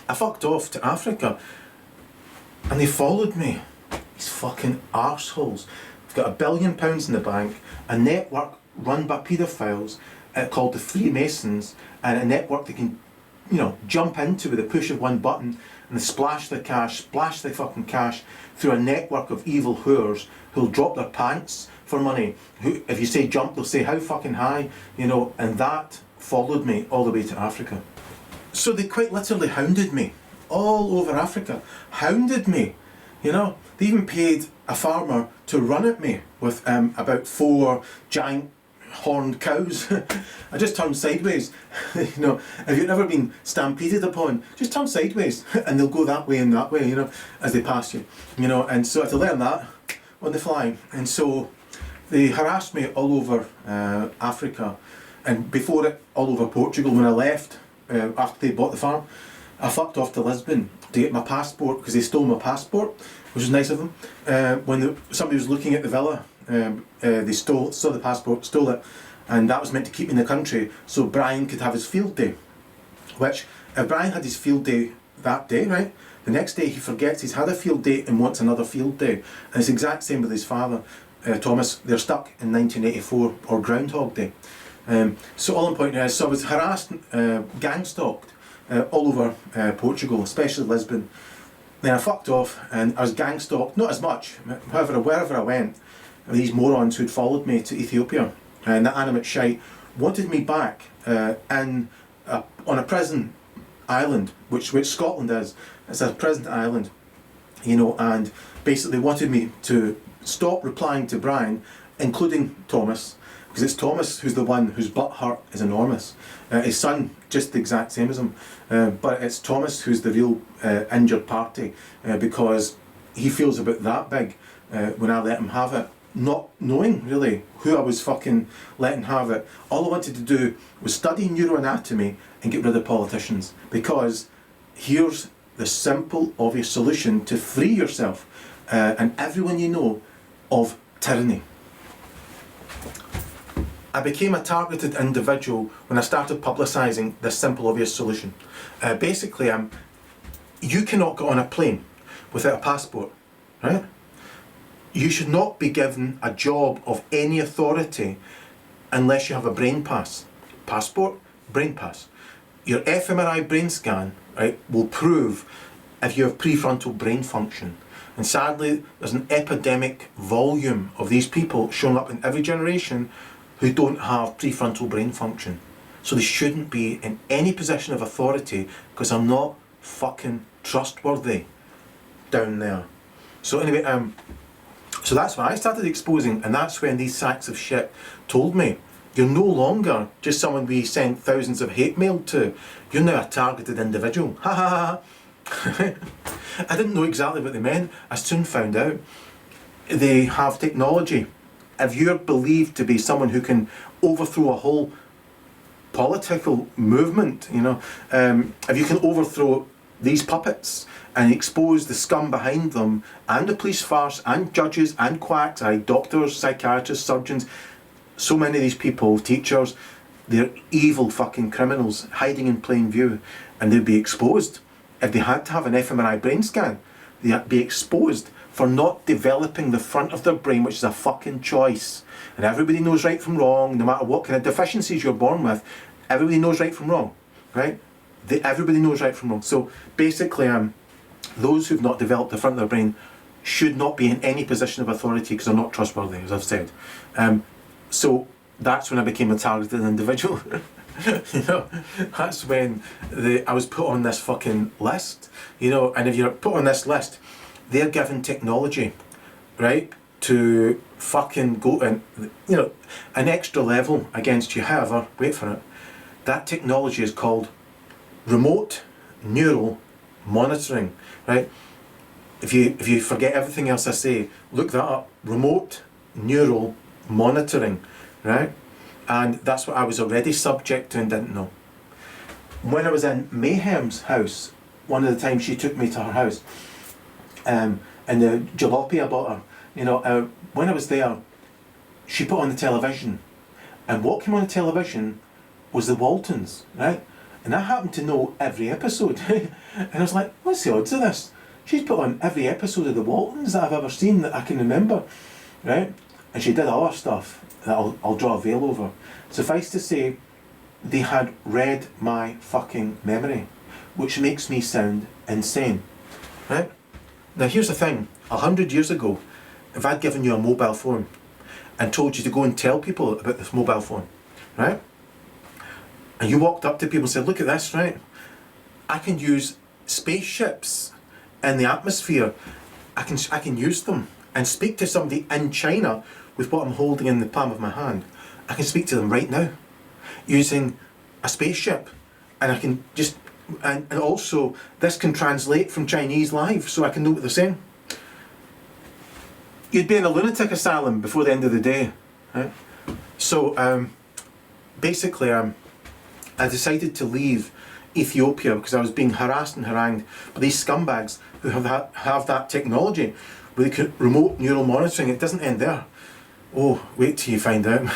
I fucked off to Africa and they followed me. These fucking arseholes. I've got £1 billion in the bank, a network run by paedophiles called the Freemasons, and a network they can, you know, jump into with a push of one button and they splash the fucking cash through a network of evil whores who'll drop their pants for money. Who, if you say jump, they'll say how fucking high, you know, and that followed me all the way to Africa. So they quite literally hounded me all over Africa, hounded me, you know. They even paid a farmer to run at me with about 4 giant horned cows. I just turned sideways. You know, if you've never been stampeded upon, just turn sideways and they'll go that way and that way, you know, as they pass you, you know. And so I had to learn that on the fly. And so they harassed me all over Africa, and before it all over Portugal. When I left after they bought the farm, I fucked off to Lisbon to get my passport, because they stole my passport, which was nice of them. When somebody was looking at the villa, they stole the passport, stole it, and that was meant to keep me in the country so Brian could have his field day. Which, if Brian had his field day that day, right, the next day he forgets he's had a field day and wants another field day. And it's the exact same with his father, Thomas. They're stuck in 1984 or Groundhog Day. So all I'm pointing out is, so I was harassed, gang-stalked all over Portugal, especially Lisbon. Then I fucked off and I was gang-stalked, not as much, however, wherever I went, these morons who'd followed me to Ethiopia, and that animate shite wanted me back on a prison island, which Scotland is. It's a prison island, you know, and basically wanted me to stop replying to Brian, including Thomas, because it's Thomas who's the one whose butt hurt is enormous. His son, just the exact same as him, but it's Thomas who's the real injured party, because he feels about that big when I let him have it, not knowing really who I was fucking letting have it. All I wanted to do was study neuroanatomy and get rid of politicians, because here's the simple, obvious solution to free yourself and everyone you know of tyranny. I became a targeted individual when I started publicising this simple, obvious solution. Basically, you cannot get on a plane without a passport, right? You should not be given a job of any authority unless you have a brain pass. Passport, brain pass. Your fMRI brain scan, right, will prove if you have prefrontal brain function. And sadly, there's an epidemic volume of these people showing up in every generation who don't have prefrontal brain function. So they shouldn't be in any position of authority, because they're not fucking trustworthy down there. So anyway, so that's when I started exposing, and that's when these sacks of shit told me, you're no longer just someone we send thousands of hate mail to, you're now a targeted individual. Ha ha ha. I didn't know exactly what they meant. I soon found out. They have technology. If you're believed to be someone who can overthrow a whole political movement, you know, if you can overthrow these puppets and expose the scum behind them, and the police farce, and judges, and quacks, doctors, psychiatrists, surgeons, so many of these people, teachers, they're evil fucking criminals hiding in plain view, and they'd be exposed. If they had to have an fMRI brain scan, they'd be exposed for not developing the front of their brain, which is a fucking choice. And everybody knows right from wrong, no matter what kind of deficiencies you're born with, everybody knows right from wrong, right? Everybody knows right from wrong. So basically, those who've not developed the front of their brain should not be in any position of authority, because they're not trustworthy, as I've said. So that's when I became a targeted individual. You know, that's when I was put on this fucking list, you know. And if you're put on this list, they're given technology, right, to fucking go in, you know, an extra level against you. However, wait for it, that technology is called remote neural monitoring, right? If you forget everything else I say, look that up. Remote neural monitoring, right? And that's what I was already subject to and didn't know. When I was in Mayhem's house, one of the times she took me to her house, and the jalopy I bought her, you know, when I was there, she put on the television, and what came on the television was the Waltons, right? And I happened to know every episode. And I was like, what's the odds of this? She's put on every episode of the Waltons that I've ever seen that I can remember, right? And she did other stuff that I'll draw a veil over. Suffice to say, they had read my fucking memory. which makes me sound insane, right? Now here's the thing, 100 years ago, if I'd given you a mobile phone and told you to go and tell people about this mobile phone, right? And you walked up to people and said, look at this, right? I can use spaceships in the atmosphere. I can use them and speak to somebody in China with what I'm holding in the palm of my hand. I can speak to them right now using a spaceship, and I can just, and also this can translate from Chinese live so I can know what they're saying. You'd be in a lunatic asylum before the end of the day, right? So basically I decided to leave Ethiopia because I was being harassed and harangued by these scumbags who have that technology where they can remote neural monitoring. It doesn't end there. Oh, wait till you find out.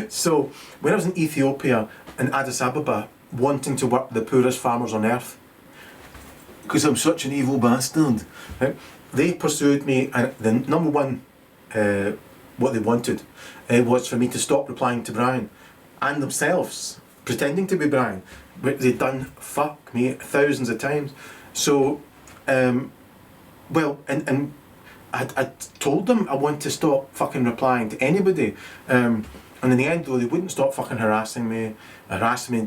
So when I was in Ethiopia and Addis Ababa, wanting to work with the poorest farmers on earth, because I'm such an evil bastard, right? They pursued me, and the number one, what they wanted was for me to stop replying to Brian, and themselves pretending to be Brian. They'd done fuck me thousands of times. So, well, and I told them I want to stop fucking replying to anybody. And in the end, though, they wouldn't stop fucking harassing me,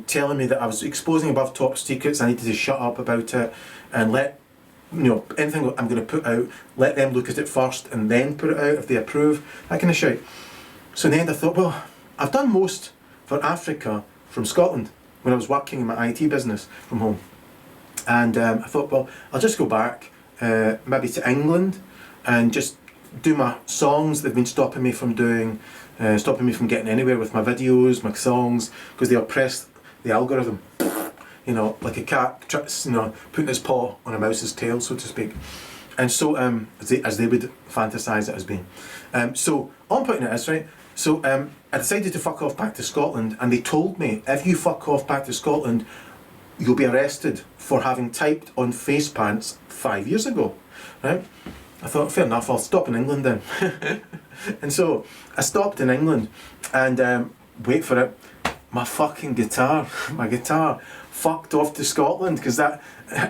telling me that I was exposing above top secrets. I needed to shut up about it and let, you know, anything I'm going to put out, let them look at it first and then put it out if they approve, that kind of shit. So in the end I thought, well, I've done most for Africa from Scotland when I was working in my IT business from home. And I thought, well, I'll just go back, maybe to England, and just do my songs they've been stopping me from doing, stopping me from getting anywhere with my videos, my songs, because they oppress the algorithm. You know, like a cat, you know, putting its paw on a mouse's tail, so to speak. And so, as they would fantasise it as being. So, on putting it is, right, so I decided to fuck off back to Scotland, and they told me, if you fuck off back to Scotland, you'll be arrested for having typed on face pants 5 years ago, right? I thought, fair enough, I'll stop in England then. And so, I stopped in England, and wait for it, my fucking guitar, fucked off to Scotland, because that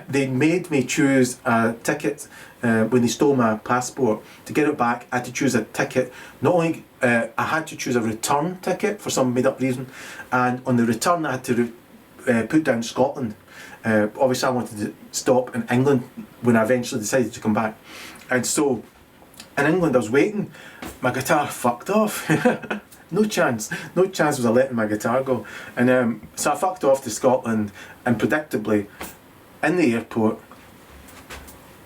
they made me choose a ticket when they stole my passport. To get it back, I had to choose a ticket. Not only I had to choose a return ticket for some made up reason, and on the return I had to put down Scotland. Obviously I wanted to stop in England when I eventually decided to come back. And so in England I was waiting, my guitar fucked off. No chance was I letting my guitar go. And so I fucked off to Scotland, and predictably, in the airport,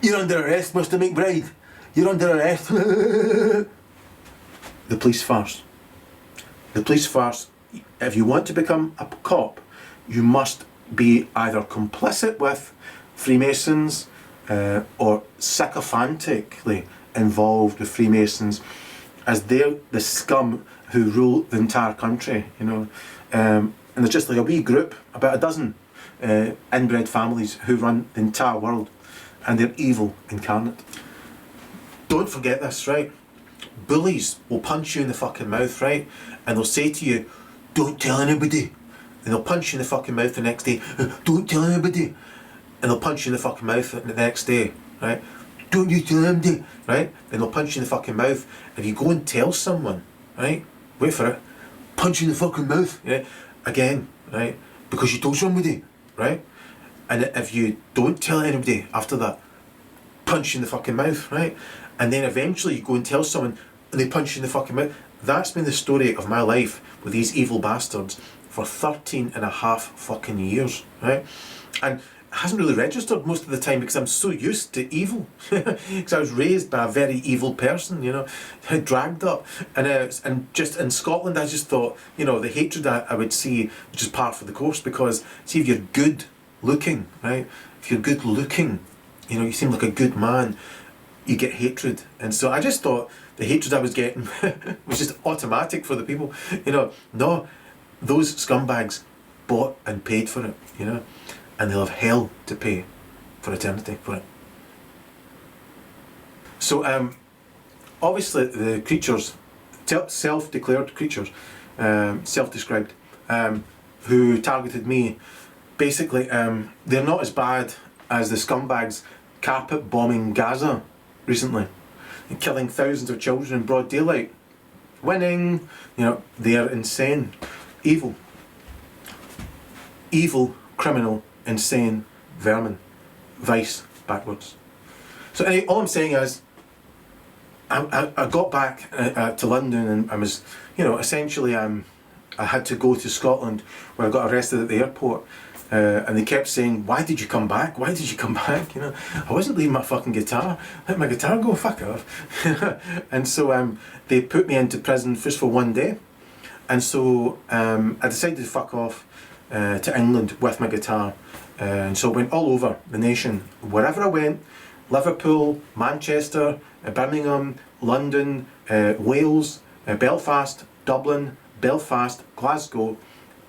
"You're under arrest, Mr. McBride. You're under arrest." The police farce. The police farce. If you want to become a cop, you must be either complicit with Freemasons or sycophantically involved with Freemasons, as they're the scum who rule the entire country, you know. And there's just like a wee group, about a dozen inbred families who run the entire world, and they're evil incarnate. Don't forget this, right? Bullies will punch you in the fucking mouth, right? And they'll say to you, "Don't tell anybody." And they'll punch you in the fucking mouth the next day, "Don't tell anybody." And they'll punch you in the fucking mouth the next day, right? "Don't you tell anybody," right? Then they'll punch you in the fucking mouth. If you go and tell someone, right? Wait for it. Punch you in the fucking mouth, yeah? Again, right? Because you told somebody, right? And if you don't tell anybody after that, punch you in the fucking mouth, right? And then eventually you go and tell someone and they punch you in the fucking mouth. That's been the story of my life with these evil bastards for 13 and a half fucking years, right? And it hasn't really registered most of the time because I'm so used to evil. Because I was raised by a very evil person, you know, dragged up. And just in Scotland, I just thought, you know, the hatred I would see, which is par for the course, because see, if you're good looking, right? If you're good looking, you know, you seem like a good man, you get hatred. And so I just thought the hatred I was getting was just automatic for the people, you know. No, those scumbags bought and paid for it, you know. And they'll have hell to pay for eternity for it. So obviously the creatures, self-declared creatures, self-described, who targeted me, basically, they're not as bad as the scumbags carpet bombing Gaza recently and killing thousands of children in broad daylight. Winning, they are insane. Evil. Evil, criminal, insane, vermin. Vice, backwards. So anyway, all I'm saying is, I got back to London and I was, essentially I had to go to Scotland where I got arrested at the airport. And they kept saying, why did you come back? Why did you come back? I wasn't leaving my fucking guitar. Let my guitar go, fuck off. And so they put me into prison just for 1 day. And so I decided to fuck off to England with my guitar. And so I went all over the nation. Wherever I went, Liverpool, Manchester, Birmingham, London, Wales, Belfast, Dublin, Belfast, Glasgow,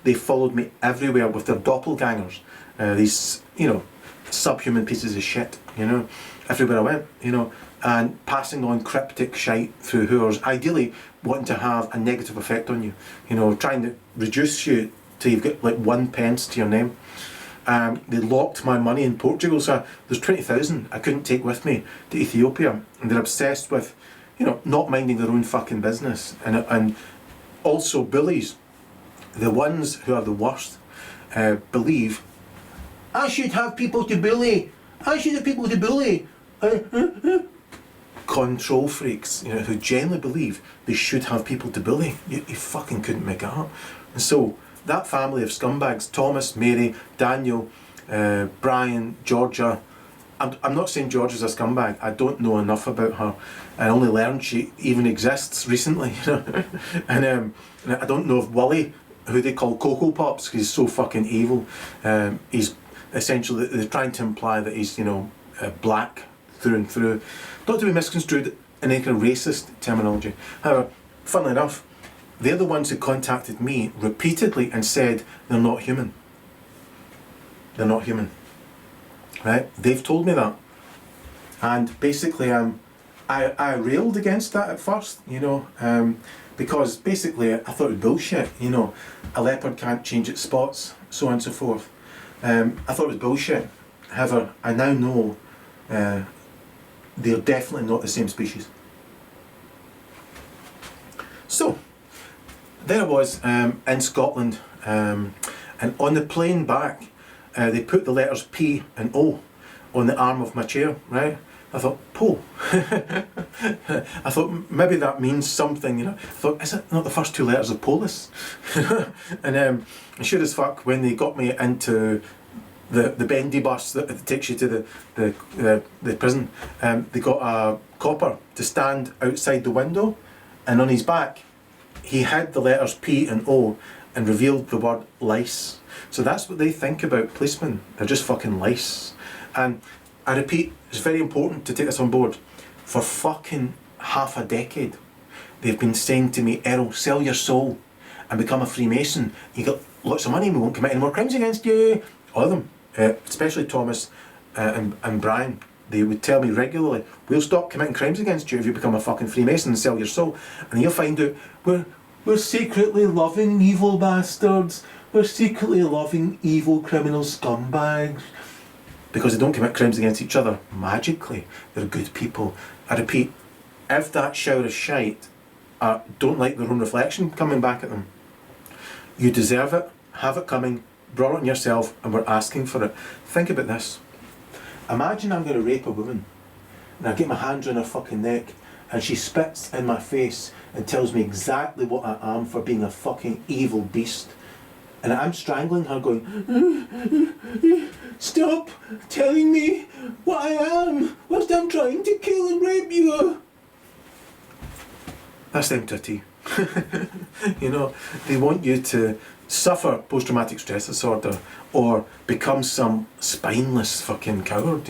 they followed me everywhere with their doppelgangers, these, subhuman pieces of shit, everywhere I went, and passing on cryptic shite through whoever's ideally wanting to have a negative effect on you, trying to reduce you till you've got like 1 pence to your name. They locked my money in Portugal, so there's 20,000 I couldn't take with me to Ethiopia, and they're obsessed with, not minding their own fucking business, and also bullies. The ones who are the worst believe, I should have people to bully. I should have people to bully. Control freaks, who genuinely believe they should have people to bully. You fucking couldn't make it up. And so that family of scumbags, Thomas, Mary, Daniel, Brian, Georgia. I'm not saying Georgia's a scumbag. I don't know enough about her. I only learned she even exists recently. And I don't know if Willie, who they call Cocoa Pops, because he's so fucking evil. He's essentially, they're trying to imply that he's, black through and through. Not to be misconstrued in any kind of racist terminology. However, funnily enough, they're the ones who contacted me repeatedly and said they're not human. They're not human. Right? They've told me that. And basically, I railed against that at first, because basically I thought it was bullshit, a leopard can't change its spots, so on and so forth. I thought it was bullshit. However, I now know they're definitely not the same species. So, there I was in Scotland, and on the plane back, they put the letters P and O on the arm of my chair, right? I thought, Po. I thought maybe that means something, I thought, is it not the first 2 letters of polis? And sure as fuck, when they got me into the bendy bus that takes you to the prison, they got a copper to stand outside the window, and on his back, he had the letters P and O and revealed the word lice. So that's what they think about policemen. They're just fucking lice. And I repeat, it's very important to take this on board. For fucking half a decade, they've been saying to me, Errol, sell your soul and become a Freemason. You get lots of money, we won't commit any more crimes against you. All of them, especially Thomas and Brian, they would tell me regularly, we'll stop committing crimes against you if you become a fucking Freemason and sell your soul. And you'll find out, we're secretly loving evil bastards. We're secretly loving evil criminal scumbags. Because they don't commit crimes against each other magically. They're good people. I repeat, if that shower of shite don't like their own reflection coming back at them, you deserve it, have it coming, brought it on yourself, and we're asking for it. Think about this. Imagine I'm going to rape a woman, and I get my hands on her fucking neck, and she spits in my face and tells me exactly what I am for being a fucking evil beast. And I'm strangling her going, stop telling me what I am whilst I'm trying to kill and rape you. That's them to a T. They want you to suffer post-traumatic stress disorder or become some spineless fucking coward,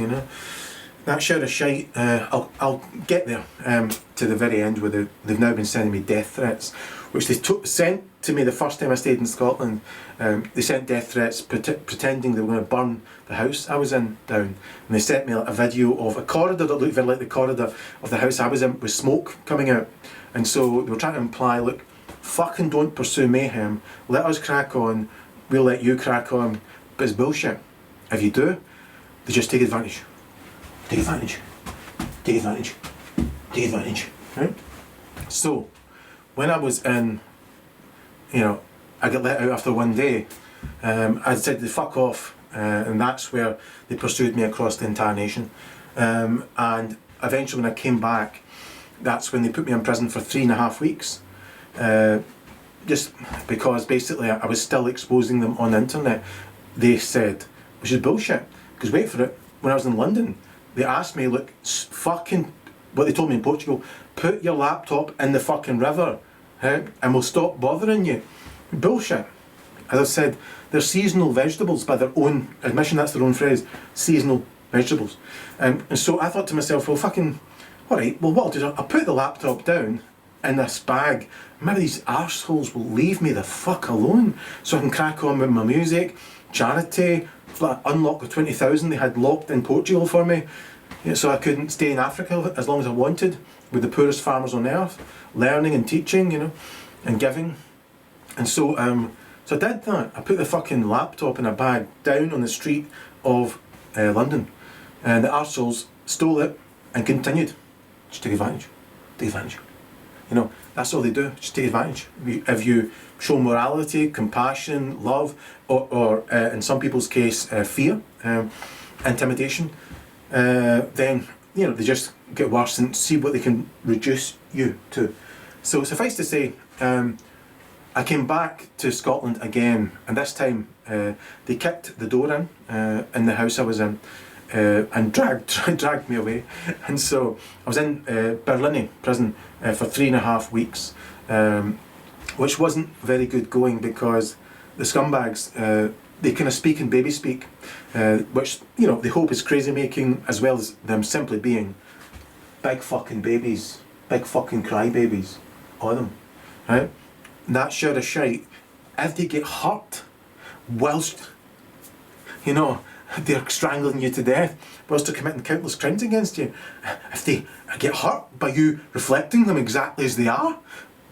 That shower of shite, I'll get there to the very end where they've now been sending me death threats, which they sent to me the first time I stayed in Scotland. They sent death threats pretending they were going to burn the house I was in down. And they sent me a video of a corridor that looked very like the corridor of the house I was in with smoke coming out. And so they were trying to imply, look, fucking don't pursue mayhem, let us crack on, we'll let you crack on. but it's bullshit. If you do, they just take advantage. Take advantage. Take advantage. Take advantage. Right? So, when I was in, I got let out after one day, I said they fuck off, and that's where they pursued me across the entire nation. And eventually when I came back, that's when they put me in prison for 3.5 weeks. Just because basically I was still exposing them on the internet. They said, which is bullshit, because wait for it, when I was in London, they asked me, look, fucking, what they told me in Portugal, put your laptop in the fucking river, and we'll stop bothering you. Bullshit. As I said, they're seasonal vegetables by their own admission, that's their own phrase, seasonal vegetables. And so I thought to myself, well fucking, alright, well what I'll do is I'll put the laptop down in this bag, maybe these arseholes will leave me the fuck alone so I can crack on with my music, charity, unlock the 20,000 they had locked in Portugal for me, so I couldn't stay in Africa as long as I wanted with the poorest farmers on earth, learning and teaching, and giving. And so so I did that. I put the fucking laptop in a bag down on the street of London, and the arseholes stole it and continued. Just take advantage. Take advantage. That's all they do, just take advantage. If you show morality, compassion, love, or in some people's case, fear, intimidation, then, they just get worse and see what they can reduce you to. So suffice to say, I came back to Scotland again, and this time they kicked the door in the house I was in, and dragged me away. And so I was in Berlin prison for 3.5 weeks, which wasn't very good going because the scumbags, they kind of speak in baby speak, which they hope is crazy making, as well as them simply being big fucking babies, big fucking crybabies, all of them, right? That sure as shite, if they get hurt whilst they're strangling you to death, whilst they're committing countless crimes against you, if they get hurt by you reflecting them exactly as they are,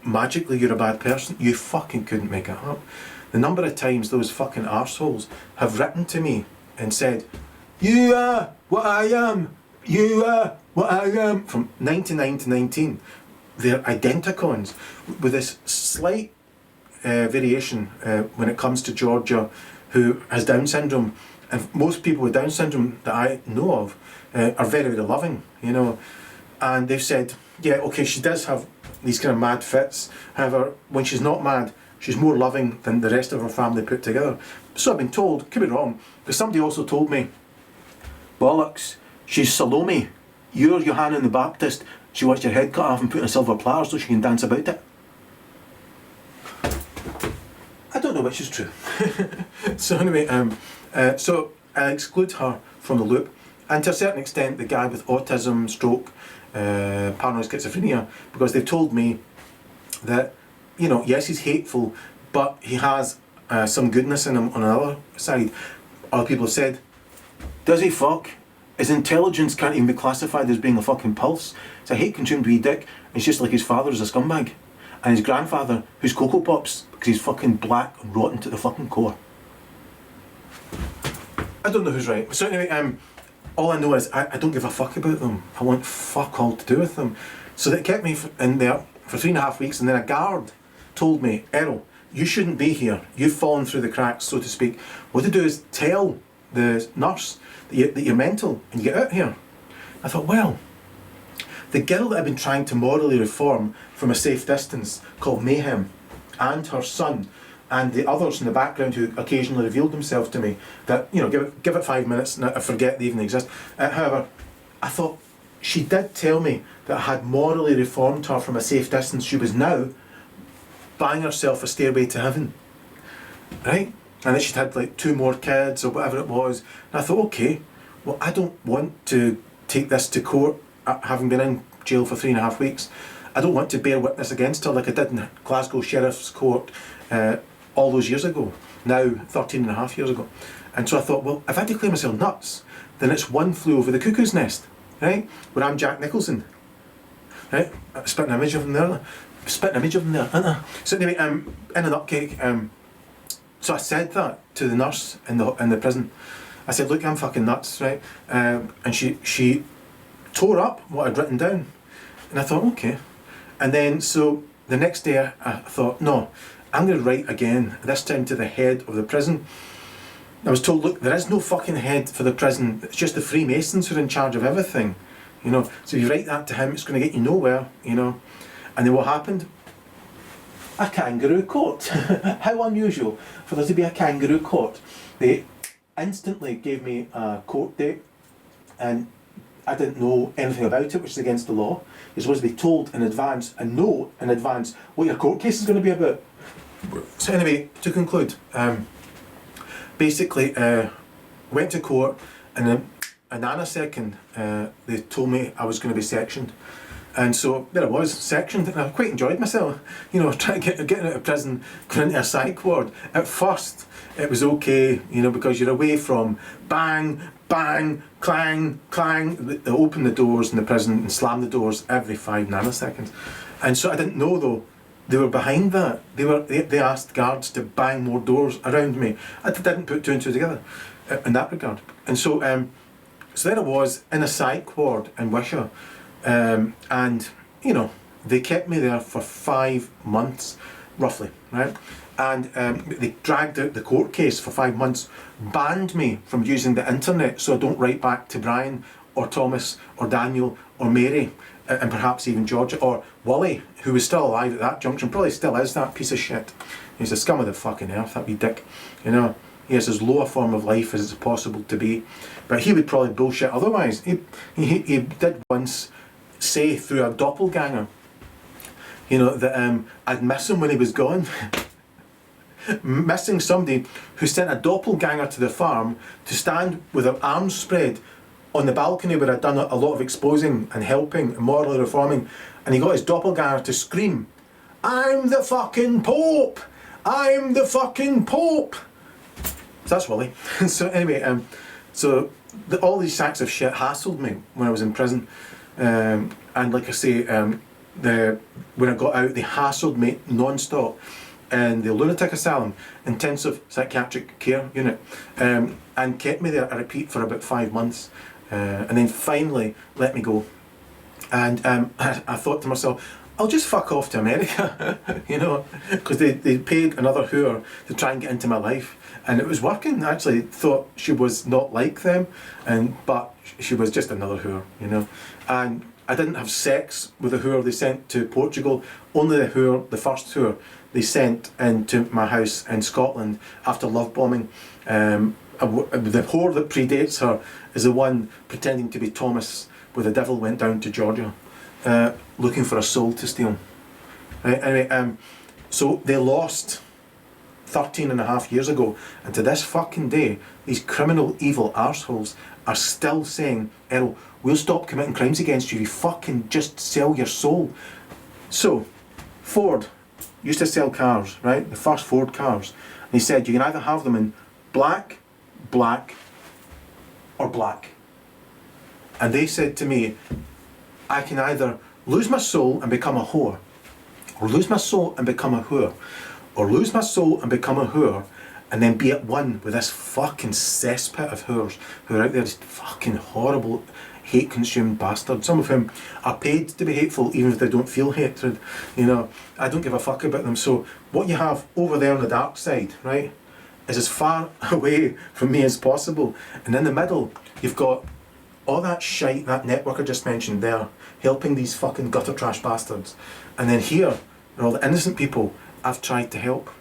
magically you're a bad person. You fucking couldn't make it up. The number of times those fucking arseholes have written to me and said, you are what I am, you are what I am, from 99 to 19. They're identicons, with this slight variation when it comes to Georgia, who has Down syndrome. And most people with Down syndrome that I know of are very, very loving, and they've said, yeah, okay, she does have these kind of mad fits, however, when she's not mad, she's more loving than the rest of her family put together. So I've been told, could be wrong, because somebody also told me, bollocks, she's Salome, you're Johanna the Baptist, she wants your head cut off and put in a silver platter so she can dance about it. I don't know which is true. So anyway, so I exclude her from the loop, and to a certain extent the guy with autism, stroke, paranoid schizophrenia, because they've told me that, yes, he's hateful, but he has some goodness in him on another side. Other people have said, does he fuck? His intelligence can't even be classified as being a fucking pulse. It's a hate-consumed wee dick. It's just like his father is a scumbag. And his grandfather, who's Cocoa Pops, because he's fucking black and rotten to the fucking core. I don't know who's right. So anyway, all I know is I don't give a fuck about them. I want fuck all to do with them. So they kept me in there for 3.5 weeks, and then a guard told me, Errol, you shouldn't be here. You've fallen through the cracks, so to speak. What to do is tell the nurse that you're mental and you get out here. I thought, well, the girl that I've been trying to morally reform from a safe distance, called Mayhem, and her son, and the others in the background who occasionally revealed themselves to me, that, give it 5 minutes and I forget they even exist. However, I thought, she did tell me that I had morally reformed her from a safe distance. She was now buying herself a stairway to heaven, right? And that she'd had like 2 more kids or whatever it was. And I thought, okay, well, I don't want to take this to court, having been in jail for 3.5 weeks. I don't want to bear witness against her like I did in Glasgow Sheriff's Court all those years ago, now 13.5 years ago. And so I thought, well, if I declare myself nuts, then it's one flew over the cuckoo's nest, right? Where I'm Jack Nicholson, right? Spit an image of him there, aren't I? So anyway, in an upcake, So I said that to the nurse in the prison. I said, look, I'm fucking nuts, right? And she tore up what I'd written down. And I thought, okay. And then, so the next day I thought, no, I'm going to write again, this time to the head of the prison. I was told, look, there is no fucking head for the prison, it's just the Freemasons who are in charge of everything. You know, so if you write that to him, it's going to get you nowhere, you know. And then what happened? A kangaroo court. How unusual for there to be a kangaroo court. They instantly gave me a court date, and I didn't know anything about it, which is against the law. You're supposed to be told in advance and know in advance what your court case is going to be about. So anyway, to conclude, basically went to court, and in a nanosecond they told me I was going to be sectioned. And so there I was, sectioned, and I quite enjoyed myself. You know, trying to getting out of prison, going into a psych ward. At first, it was okay, you know, because you're away from bang, bang, clang, clang. They open the doors in the prison and slam the doors every 5 nanoseconds. And so I didn't know though, they were behind that. They asked guards to bang more doors around me. I didn't put 2 and 2 together in that regard. And so, so there I was in a psych ward in Wishaw. And, you know, they kept me there for 5 months, roughly, right? And they dragged out the court case for 5 months, banned me from using the internet so I don't write back to Brian or Thomas or Daniel or Mary and perhaps even Georgia or Wally, who was still alive at that junction, probably still is, that piece of shit. He's the scum of the fucking earth, that wee dick, you know. He has as low a form of life as it's possible to be. But he would probably bullshit otherwise. He did once say through a doppelganger, you know, that I'd miss him when he was gone. Missing somebody who sent a doppelganger to the farm to stand with their arms spread on the balcony where I'd done a lot of exposing and helping and morally reforming, and he got his doppelganger to scream, "I'm the fucking Pope! I'm the fucking Pope!" So that's Willie. So anyway, all these sacks of shit hassled me when I was in prison. And like I say, when I got out, they hassled me non-stop in the lunatic asylum, intensive psychiatric care unit, and kept me there, I repeat, for about 5 months, and then finally let me go. And I thought to myself, I'll just fuck off to America, you know, because they paid another whore to try and get into my life, and it was working. I actually thought she was not like them, but she was just another whore, you know. And I didn't have sex with the whore they sent to Portugal, only the first whore they sent into my house in Scotland after love bombing. The whore that predates her is the one pretending to be Thomas, where the devil went down to Georgia looking for a soul to steal. Right, anyway, so they lost 13.5 years ago, and to this fucking day, these criminal, evil arseholes are still saying, Errol, we'll stop committing crimes against you if you fucking just sell your soul. So, Ford used to sell cars, right? The first Ford cars. And he said, you can either have them in black, black, or black. And they said to me, I can either lose my soul and become a whore, or lose my soul and become a whore, or lose my soul and become a whore, and then be at one with this fucking cesspit of whores who are out there, just fucking horrible, hate-consumed bastards. Some of whom are paid to be hateful even if they don't feel hatred. You know, I don't give a fuck about them. So what you have over there on the dark side, right, is as far away from me as possible. And in the middle, you've got all that shite, that network I just mentioned there, helping these fucking gutter trash bastards. And then here are all the innocent people I've tried to help.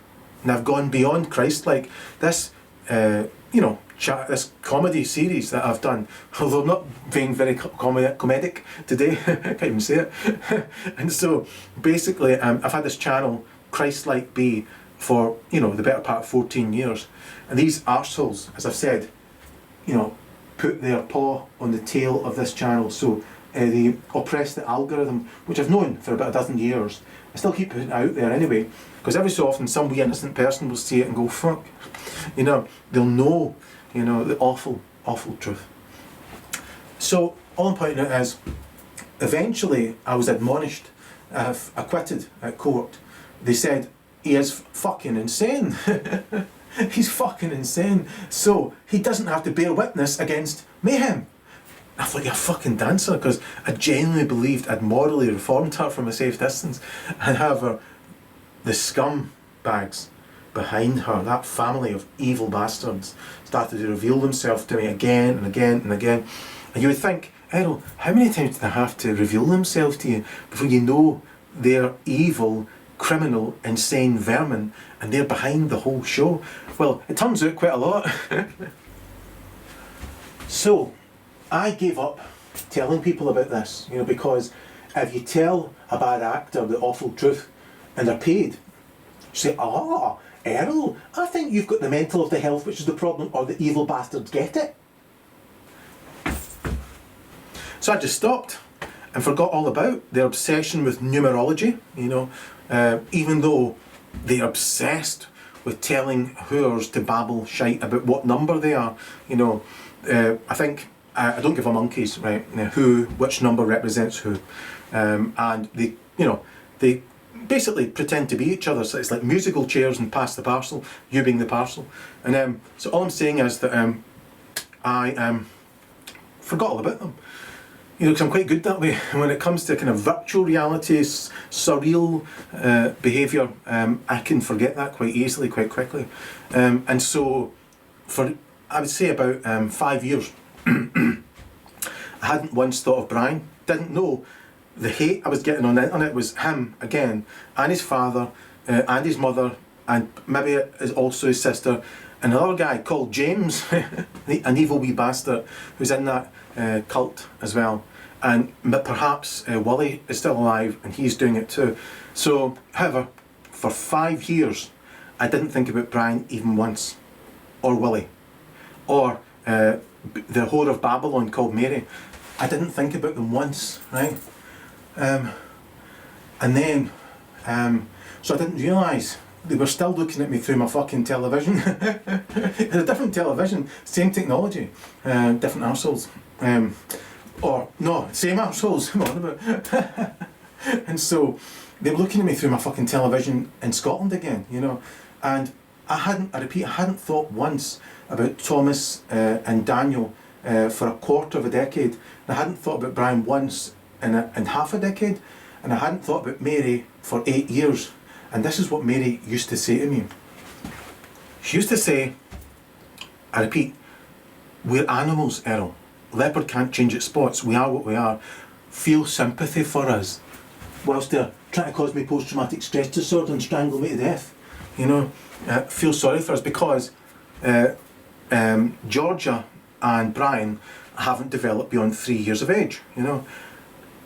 And I've gone beyond Christ-like. This, this comedy series that I've done, although not being very comedic today, I can't even say it. And so, basically, I've had this channel, Christ-like B, for, the better part of 14 years. And these arseholes, as I've said, put their paw on the tail of this channel, so they oppress the algorithm, which I've known for about a dozen years. I still keep putting it out there anyway, because every so often some wee innocent person will see it and go, fuck. They'll know, the awful, awful truth. So, all I'm pointing out is, eventually I was admonished, acquitted at court. They said, he is fucking insane. He's fucking insane. So he doesn't have to bear witness against mayhem. I thought, you're a fucking dancer, because I genuinely believed I'd morally reformed her from a safe distance. And however, the scumbags behind her, that family of evil bastards, started to reveal themselves to me again and again and again. And you would think, Errol, how many times do they have to reveal themselves to you before you know they're evil, criminal, insane vermin, and they're behind the whole show? Well, it turns out quite a lot. So, I gave up telling people about this, because if you tell a bad actor the awful truth and they're paid, you say, Errol, I think you've got the mental of the health which is the problem, or the evil bastards get it. So I just stopped and forgot all about their obsession with numerology, even though they're obsessed with telling whores to babble shite about what number they are. I think, I don't give a monkeys, right, which number represents who. And they basically pretend to be each other. So it's like musical chairs and pass the parcel, you being the parcel. And so all I'm saying is that I forgot all about them. Because I'm quite good that way. When it comes to kind of virtual reality, surreal behaviour, I can forget that quite easily, quite quickly. And so, I would say about 5 years, I hadn't once thought of Brian. Didn't know the hate I was getting on the internet was him again, and his father, and his mother, and maybe also his sister, and another guy called James, an evil wee bastard who's in that cult as well. And perhaps Willie is still alive and he's doing it too. So, however, for 5 years, I didn't think about Brian even once, or Willie, or the whore of Babylon called Mary. I didn't think about them once, right? And then, so I didn't realise they were still looking at me through my fucking television. It's a different television, same technology, different arseholes. Or, no, same arseholes, come on about. And so, they were looking at me through my fucking television in Scotland again, and I hadn't thought once about Thomas and Daniel for a quarter of a decade. I hadn't thought about Brian once in half a decade, and I hadn't thought about Mary for 8 years. And this is what Mary used to say to me. She used to say, I repeat, we're animals, Errol. Leopard can't change its spots. We are what we are. Feel sympathy for us. Whilst they're trying to cause me post-traumatic stress disorder and strangle me to death. Feel sorry for us, because Georgia and Brian haven't developed beyond 3 years of age.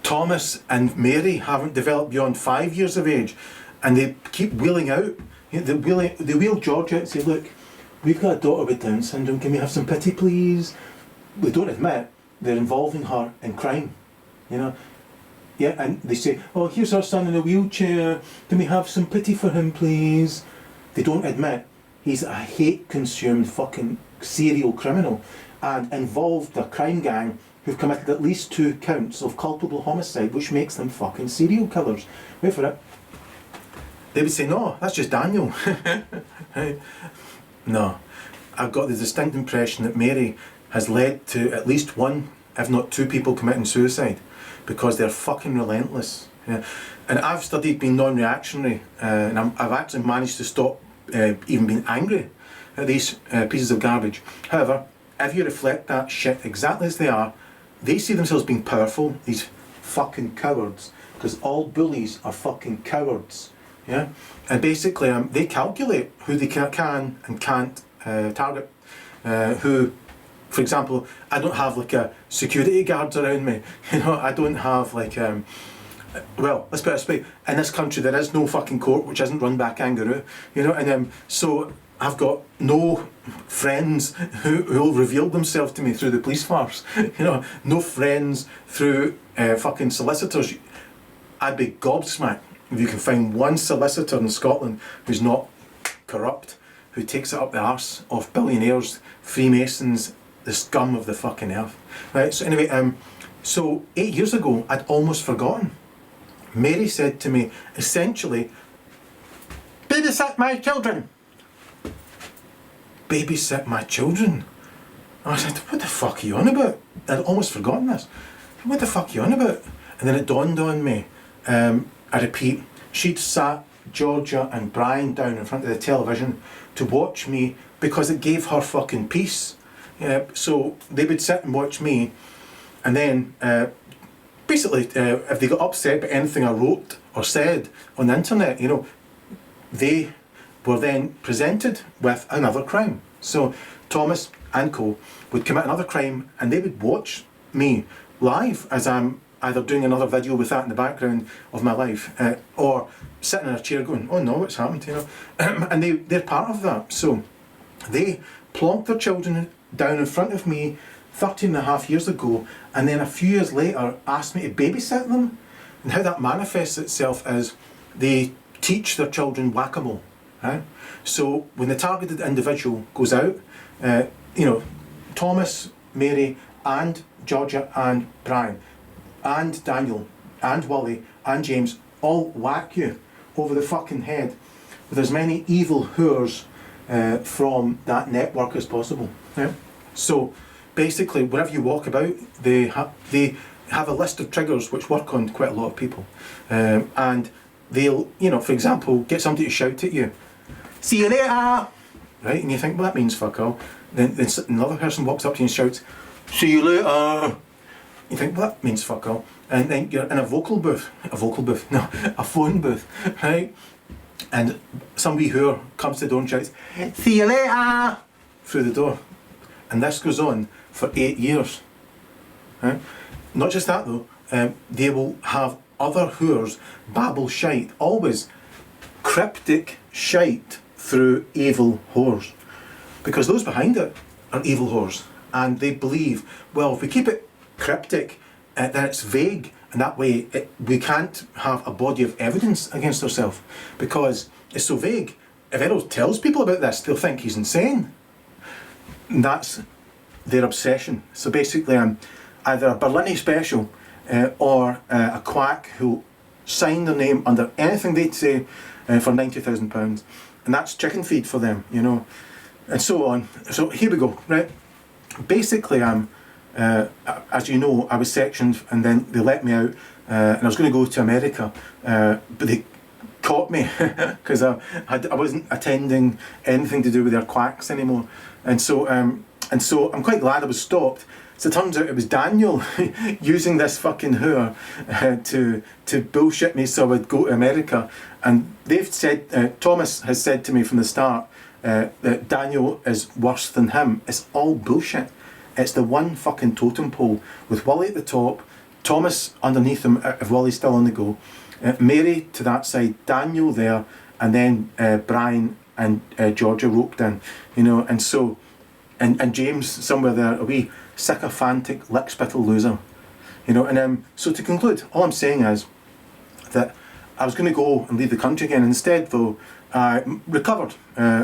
Thomas and Mary haven't developed beyond 5 years of age. And they keep wheeling out. They wheel Georgia out and say, look, we've got a daughter with Down syndrome, can we have some pity please? They don't admit they're involving her in crime, Yeah, and they say, oh, here's our son in a wheelchair, can we have some pity for him please? They don't admit he's a hate-consumed fucking serial criminal and involved a crime gang who've committed at least 2 counts of culpable homicide, which makes them fucking serial killers. Wait for it. They would say, no, that's just Daniel. No, I've got the distinct impression that Mary has led to at least 1, if not 2 people committing suicide, because they're fucking relentless. And I've studied being non-reactionary, and I've actually managed to stop even being angry at these pieces of garbage. However, if you reflect that shit exactly as they are, they see themselves being powerful, these fucking cowards, because all bullies are fucking cowards. Yeah, and basically they calculate who they can and can't target. Who, for example, I don't have like a security guards around me. I don't have like well, let's put it this way: in this country there is no fucking court which isn't run by a kangaroo. And so I've got no friends who'll reveal themselves to me through the police force. No friends through fucking solicitors. I'd be gobsmacked if you can find one solicitor in Scotland who's not corrupt, who takes it up the arse of billionaires, Freemasons, the scum of the fucking earth. Right, so anyway, so 8 years ago, I'd almost forgotten. Mary said to me, essentially, babysit my children. babysit my children. And I said, what the fuck are you on about? I'd almost forgotten this. What the fuck are you on about? And then it dawned on me, I repeat, she'd sat Georgia and Brian down in front of the television to watch me because it gave her fucking peace. So they would sit and watch me, and then basically if they got upset by anything I wrote or said on the internet, you know, they were then presented with another crime. So Thomas and co would commit another crime, and they would watch me live as I'm either doing another video with that in the background of my life, or sitting in a chair going, oh no, what's happened, you know. And they're part of that. So they plonked their children down in front of me 13 and a half years ago, and then a few years later asked me to babysit them. And how that manifests itself is they teach their children whack-a-mole. Right? So when the targeted individual goes out, you know, Thomas, Mary and Georgia and Brian and Daniel and Wally and James all whack you over the fucking head with as many evil whores from that network as possible. Yeah? So basically, wherever you walk about, they have a list of triggers which work on quite a lot of people, and they'll, you know, for example, get somebody to shout at you, "See you later," right? And you think, well, that means fuck all. Then another person walks up to you and shouts, "See you later." You think, well, that means fuck all. And then you're in a phone booth, right? And some wee whore comes to the door and shouts, "See you later," through the door. And this goes on for 8 years. Right? Not just that though, they will have other whores babble shite, always cryptic shite through evil whores. Because those behind it are evil whores. And they believe, well, if we keep it cryptic, then it's vague, and that way we can't have a body of evidence against ourselves because it's so vague. If Errol tells people about this, they'll think he's insane. And that's their obsession. So basically I'm either a Berlini special or a quack who signed their name under anything they'd say for £90,000, and that's chicken feed for them, you know, and so on. So here we go, right? Basically I'm as you know, I was sectioned and then they let me out, and I was going to go to America, but they caught me because I wasn't attending anything to do with their quacks anymore, and so I'm quite glad I was stopped. So it turns out it was Daniel using this fucking whore to bullshit me so I would go to America, and they've said, Thomas has said to me from the start that Daniel is worse than him. It's all bullshit. It's the one fucking totem pole with Wally at the top, Thomas underneath him if Wally's still on the go, Mary to that side, Daniel there, and then Brian and Georgia roped in, you know, and so, and James somewhere there, a wee sycophantic lick-spittle loser, you know. And so to conclude, all I'm saying is that I was going to go and leave the country again. Instead though, I recovered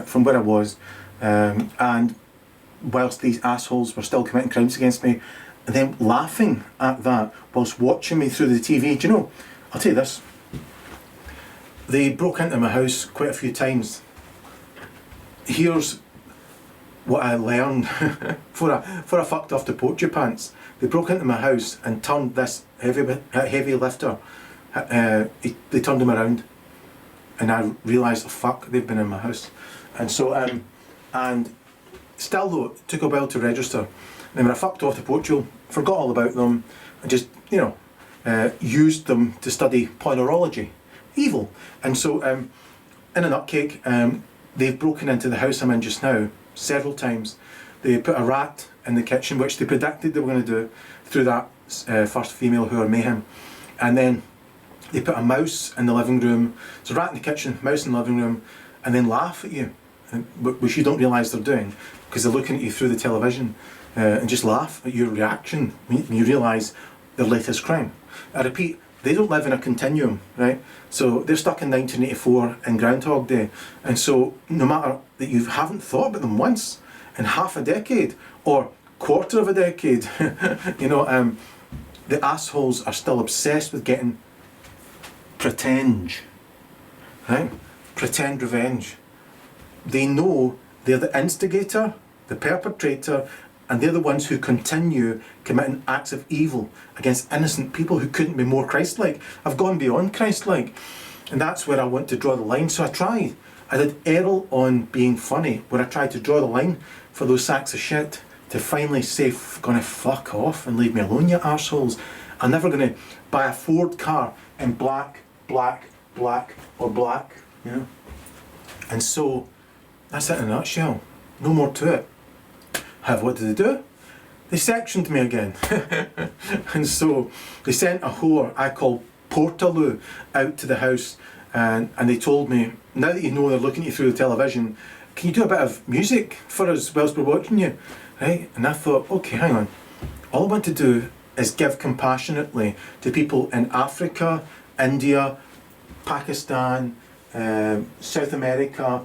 from where I was, and whilst these assholes were still committing crimes against me, and then laughing at that whilst watching me through the TV. Do you know, I'll tell you this, they broke into my house quite a few times. Here's what I learned for I fucked off the poacher pants. They broke into my house and turned this heavy lifter, they turned him around, and I realised, oh, fuck, they've been in my house. And so and still though, it took a while to register. And then when I fucked off to Portugal, forgot all about them, and just, you know, used them to study poinerology, evil. And so in a nutcake, they've broken into the house I'm in just now several times. They put a rat in the kitchen, which they predicted they were going to do through that first female whore mayhem. And then they put a mouse in the living room. So rat in the kitchen, mouse in the living room, and then laugh at you, which you don't realise they're doing, because they're looking at you through the television, and just laugh at your reaction when you realise their latest crime. I repeat, they don't live in a continuum, right? So they're stuck in 1984 in Groundhog Day, and so no matter that you haven't thought about them once in half a decade or quarter of a decade, you know, the assholes are still obsessed with getting pretend, right? Pretend revenge. They know They're the instigator, the perpetrator, and they're the ones who continue committing acts of evil against innocent people who couldn't be more Christ-like. I've gone beyond Christ-like. And that's where I want to draw the line. So I tried. I did Erol on being funny, where I tried to draw the line for those sacks of shit to finally say, gonna fuck off and leave me alone, you arseholes. I'm never gonna buy a Ford car in black, black, black, or black, you know? And so, that's it in a nutshell. No more to it. However, what did they do? They sectioned me again. And so, they sent a whore I call Portaloo out to the house, and they told me, now that you know they're looking at you through the television, can you do a bit of music for us whilst we're watching you? Right? And I thought, okay, hang on. All I want to do is give compassionately to people in Africa, India, Pakistan, South America,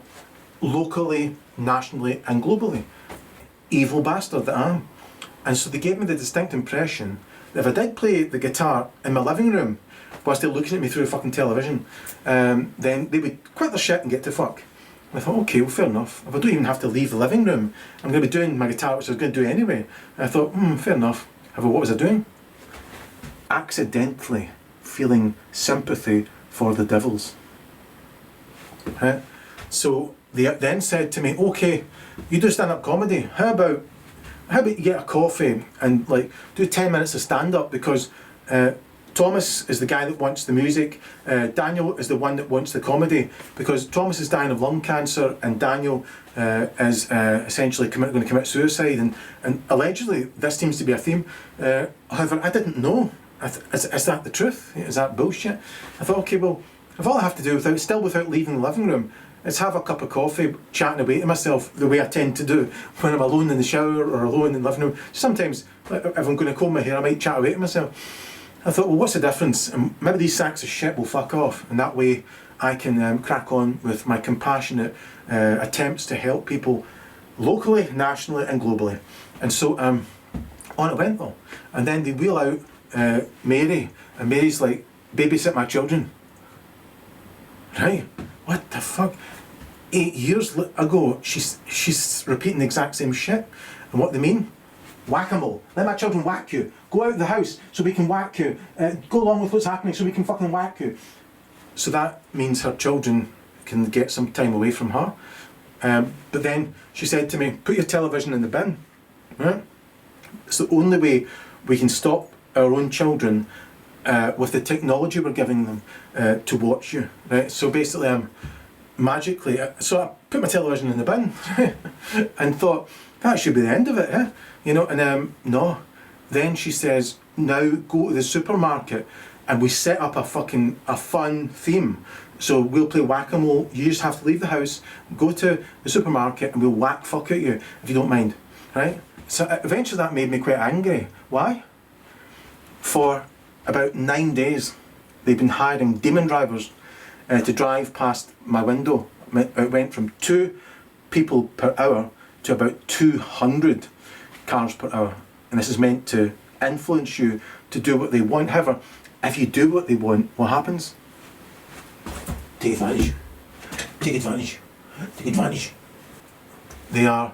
locally, nationally and globally. Evil bastard that I am. And so they gave me the distinct impression that if I did play the guitar in my living room whilst they're looking at me through a fucking television, then they would quit their shit and get to fuck. And I thought, okay, well, fair enough. If I don't even have to leave the living room, I'm going to be doing my guitar, which I was going to do anyway. And I thought, fair enough. However, what was I doing? Accidentally feeling sympathy for the devils. Right? So they then said to me, okay, you do stand-up comedy. How about you get a coffee and like do 10 minutes of stand-up, because Thomas is the guy that wants the music, Daniel is the one that wants the comedy, because Thomas is dying of lung cancer and Daniel is essentially going to commit suicide, and allegedly this seems to be a theme. However, I didn't know. Is that the truth? Is that bullshit? I thought, okay, well, if all I have to do without leaving the living room is have a cup of coffee, chatting away to myself the way I tend to do when I'm alone in the shower or alone in the living room. Sometimes, if I'm going to comb my hair, I might chat away to myself. I thought, well, what's the difference? Maybe these sacks of shit will fuck off, and that way I can crack on with my compassionate attempts to help people locally, nationally and globally. And so on it went though. And then they wheel out Mary, and Mary's like, babysit my children. Right? What the fuck? 8 years ago, she's repeating the exact same shit. And what they mean? Whack-a-mole. Let my children whack you. Go out of the house so we can whack you. Go along with what's happening so we can fucking whack you. So that means her children can get some time away from her. But then she said to me, put your television in the bin. Right? It's the only way we can stop our own children with the technology we're giving them to watch you. Right? So basically, magically, so I put my television in the bin and thought, that should be the end of it, eh? You know, and no. Then she says, now go to the supermarket, and we set up a fun theme. So we'll play whack-a-mole, you just have to leave the house, go to the supermarket, and we'll whack fuck at you, if you don't mind, right? So eventually that made me quite angry. Why? For about 9 days, they've been hiring demon drivers to drive past my window. It went from 2 people per hour to about 200 cars per hour. And this is meant to influence you to do what they want. However, if you do what they want, what happens? Take advantage. Take advantage. Take advantage. They are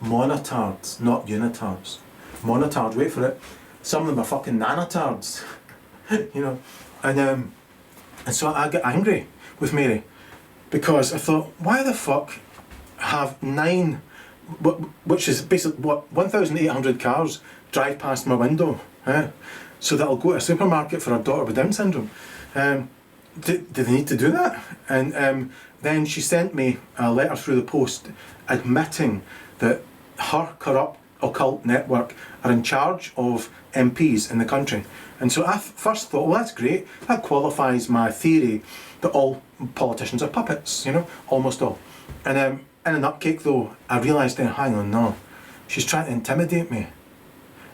monotards, not unitards. Monotards, wait for it. Some of them are fucking nanotards. You know. And so I get angry with Mary, because I thought, why the fuck have 9, which is basically what, 1,800 cars drive past my window, so that I'll go to a supermarket for a daughter with Down syndrome. Do they need to do that? And then she sent me a letter through the post admitting that her corrupt occult network are in charge of MPs in the country. And so I first thought, well, that's great. That qualifies my theory that all politicians are puppets, you know, almost all. And in a nutcake though, I realised then, hang on, no, she's trying to intimidate me.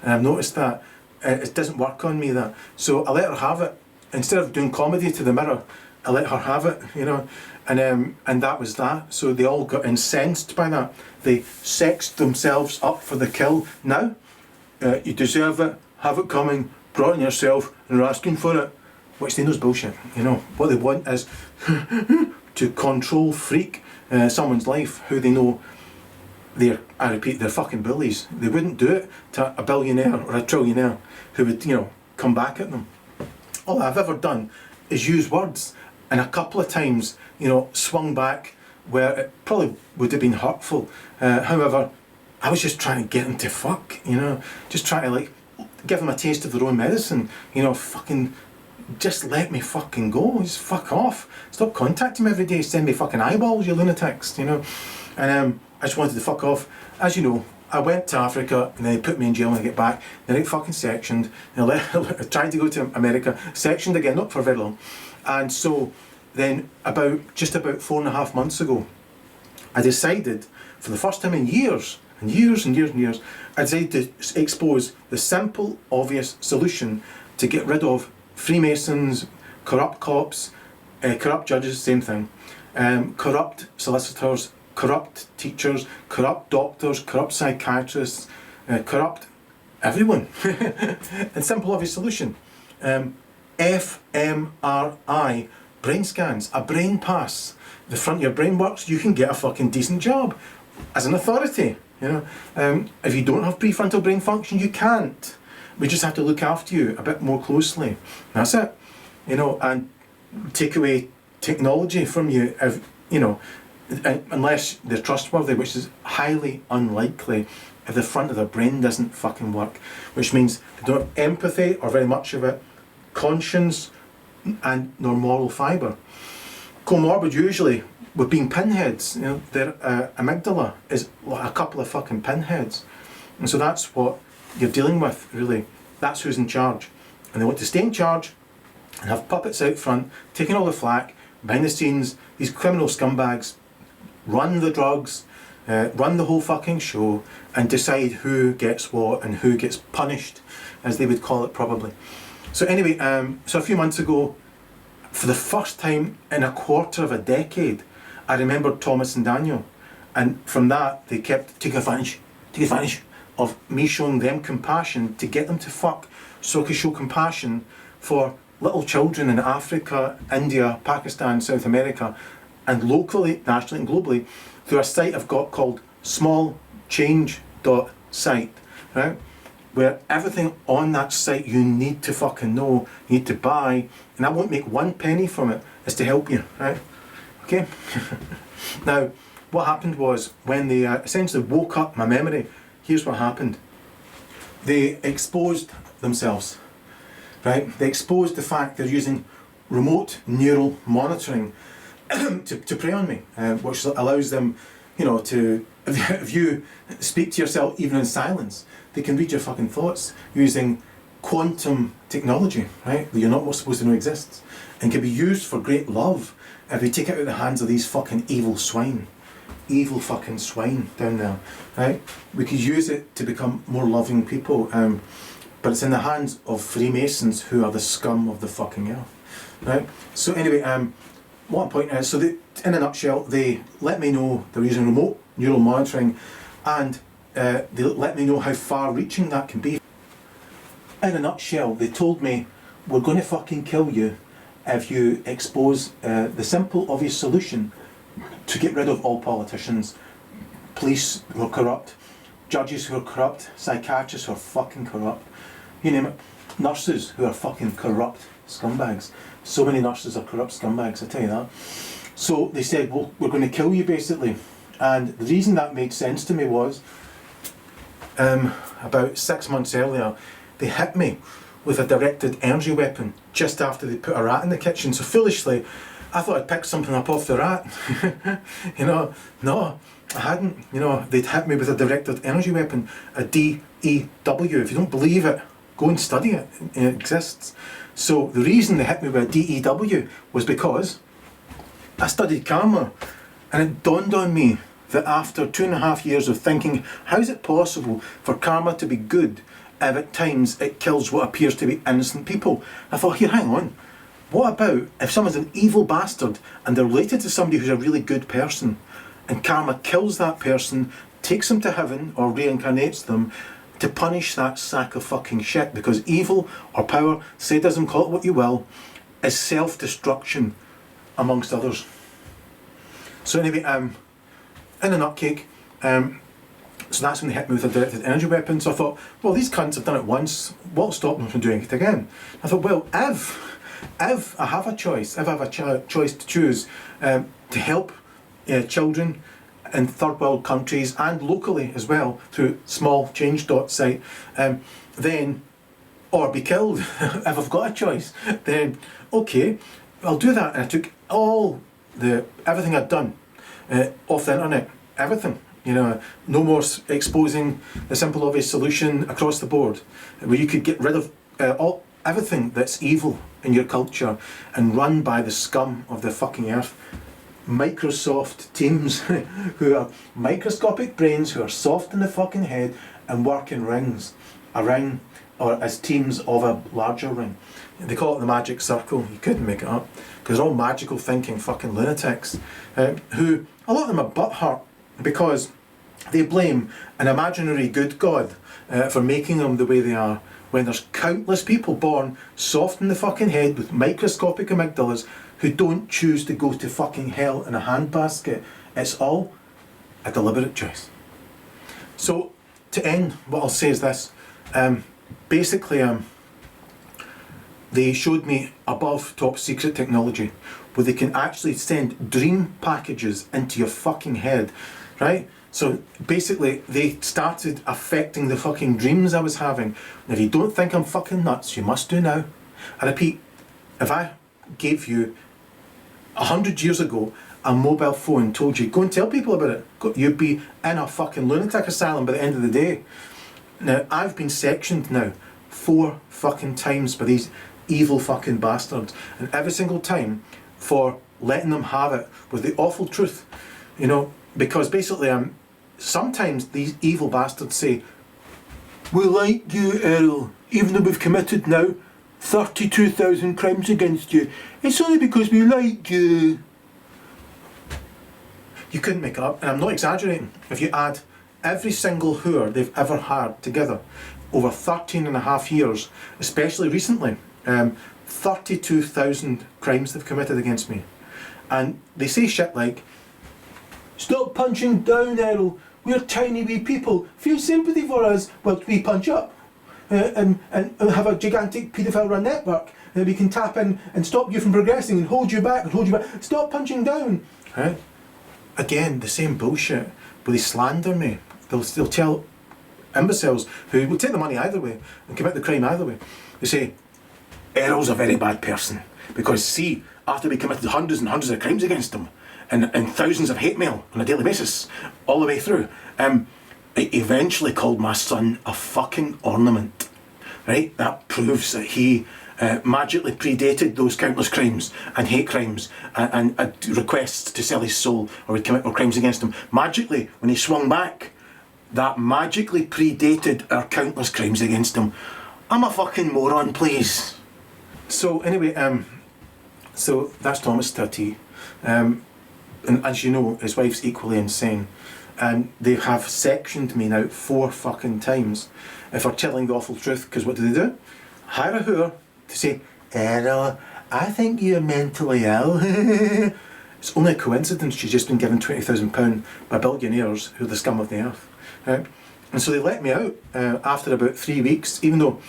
And I've noticed that it doesn't work on me, that. So I let her have it. Instead of doing comedy to the mirror, I let her have it, you know. And that was that. So they all got incensed by that. They sexed themselves up for the kill. Now, you deserve it, have it coming, brought it yourself, and you're asking for it. Which they know is bullshit, you know. What they want is to control freak someone's life who they know I repeat, they're fucking bullies. They wouldn't do it to a billionaire or a trillionaire who would, come back at them. All I've ever done is use words, and a couple of times, swung back where it probably would have been hurtful. However, I was just trying to get them to fuck, just trying to give them a taste of their own medicine, fucking just let me fucking go, just fuck off. Stop contacting me every day, send me fucking eyeballs, you lunatics, And I just wanted to fuck off. As you know, I went to Africa and then they put me in jail when I get back. Then I get fucking sectioned. I tried to go to America, sectioned again, not for very long. And so then just about 4.5 months ago, I decided for the first time in years, I decided to expose the simple, obvious solution to get rid of Freemasons, corrupt cops, corrupt judges, same thing, corrupt solicitors, corrupt teachers, corrupt doctors, corrupt psychiatrists, corrupt everyone. And simple, obvious solution. fMRI, brain scans, a brain pass. The front of your brain works, you can get a fucking decent job as an authority. If you don't have prefrontal brain function, you can't. We just have to look after you a bit more closely. That's it. And take away technology from you, unless they're trustworthy, which is highly unlikely if the front of their brain doesn't fucking work, which means they don't have empathy or very much of it, conscience, and nor moral fibre. Comorbid usually with being pinheads, their amygdala is like a couple of fucking pinheads. And so that's what you're dealing with, really. That's who's in charge. And they want to stay in charge and have puppets out front, taking all the flack, behind the scenes, these criminal scumbags run the drugs, run the whole fucking show, and decide who gets what and who gets punished, as they would call it probably. So anyway, so a few months ago, for the first time in a quarter of a decade, I remembered Thomas and Daniel. And from that, they kept taking advantage of me showing them compassion to get them to fuck, so I could show compassion for little children in Africa, India, Pakistan, South America, and locally, nationally and globally, through a site I've got called smallchange.site, right? Where everything on that site you need to fucking know, you need to buy, and I won't make 1 penny from it, is to help you, right? Okay? Now, what happened was, when they essentially woke up my memory, here's what happened. They exposed themselves, right? They exposed the fact they're using remote neural monitoring to prey on me, which allows them, to, if you speak to yourself even in silence, they can read your fucking thoughts using quantum technology, right? That you're not supposed to know exists, and can be used for great love if we take it out of the hands of these fucking evil swine. Evil fucking swine down there, right? We could use it to become more loving people, but it's in the hands of Freemasons, who are the scum of the fucking earth, right? So anyway, what point is, so they, in a nutshell, they let me know they're using remote neural monitoring, and they let me know how far reaching that can be. In a nutshell, they told me, we're going to fucking kill you if you expose the simple, obvious solution to get rid of all politicians, police who are corrupt, judges who are corrupt, psychiatrists who are fucking corrupt, you name it, nurses who are fucking corrupt scumbags. So many nurses are corrupt scumbags, I tell you that. So they said, well, we're going to kill you basically. And the reason that made sense to me was, about 6 months earlier, they hit me with a directed energy weapon just after they put a rat in the kitchen. So foolishly, I thought I'd picked something up off the rat. No, I hadn't. They'd hit me with a directed energy weapon, a DEW. If you don't believe it, go and study it. It exists. So the reason they hit me with a DEW was because I studied karma, and it dawned on me that after 2.5 years of thinking, how is it possible for karma to be good if at times it kills what appears to be innocent people? I thought, here, hang on. What about if someone's an evil bastard and they're related to somebody who's a really good person, and karma kills that person, takes them to heaven or reincarnates them to punish that sack of fucking shit, because evil or power, sadism, call it what you will, is self-destruction amongst others. So anyway, in a nutcake, So that's when they hit me with a directed energy weapon. So I thought, well, these cunts have done it once, what'll stop them from doing it again? I thought, well, if I have a choice, if I have a choice to choose to help children in third world countries and locally as well through smallchange.site, then, or be killed if I've got a choice, then okay, I'll do that. And I took everything I'd done off the internet, everything. You know, no more exposing the simple obvious solution across the board, where you could get rid of everything that's evil in your culture and run by the scum of the fucking earth. Microsoft teams who are microscopic brains, who are soft in the fucking head and work in rings. A ring, or as teams of a larger ring. They call it the magic circle. You couldn't make it up. Because they're all magical thinking fucking lunatics. Who, a lot of them are butthurt because they blame an imaginary good God for making them the way they are, when there's countless people born soft in the fucking head with microscopic amygdalas who don't choose to go to fucking hell in a handbasket. It's all a deliberate choice. So, to end, what I'll say is this. Basically, they showed me above top secret technology where they can actually send dream packages into your fucking head, right? So basically they started affecting the fucking dreams I was having. And if you don't think I'm fucking nuts, you must do now. I repeat, if I gave you 100 years ago a mobile phone, told you go and tell people about it, you'd be in a fucking lunatic asylum by the end of the day. Now I've been sectioned now 4 fucking times by these evil fucking bastards, and every single time for letting them have it with the awful truth, you know, because basically sometimes these evil bastards say, we like you, Erol, even though we've committed now 32,000 crimes against you, it's only because we like you. You couldn't make it up, and I'm not exaggerating. If you add every single whore they've ever had together over 13 and a half years, especially recently, 32,000 crimes they've committed against me. And they say shit like, stop punching down, Erol, we're tiny wee people, feel sympathy for us whilst we punch up. And have a gigantic paedophile run network that we can tap in and stop you from progressing and hold you back. Stop punching down. Right? Again, the same bullshit, but they slander me. They'll tell imbeciles who will take the money either way and commit the crime either way. They say, Erol's a very bad person because see, after we committed hundreds and hundreds of crimes against him and thousands of hate mail on a daily basis, all the way through, it eventually called my son a fucking ornament. Right? That proves that he magically predated those countless crimes and hate crimes and requests to sell his soul or would commit more crimes against him. Magically, when he swung back, that magically predated our countless crimes against him. I'm a fucking moron, please. So anyway, so that's Thomas Turty. And as you know, his wife's equally insane. And they have sectioned me now 4 fucking times for telling the awful truth, because what do? Hire a whore to say, Erol, I think you're mentally ill. It's only a coincidence she's just been given £20,000 by billionaires who are the scum of the earth. Right? And so they let me out after about 3 weeks, even though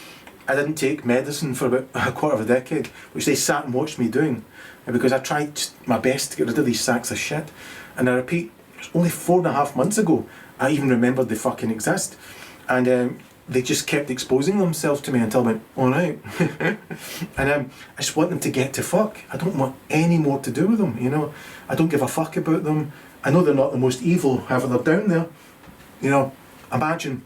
I didn't take medicine for about a quarter of a decade, which they sat and watched me doing, because I tried my best to get rid of these sacks of shit. And I repeat, it was only 4.5 months ago I even remembered they fucking exist. And they just kept exposing themselves to me until I went, alright. And I just want them to get to fuck. I don't want any more to do with them, you know. I don't give a fuck about them. I know they're not the most evil, however they're down there. You know, imagine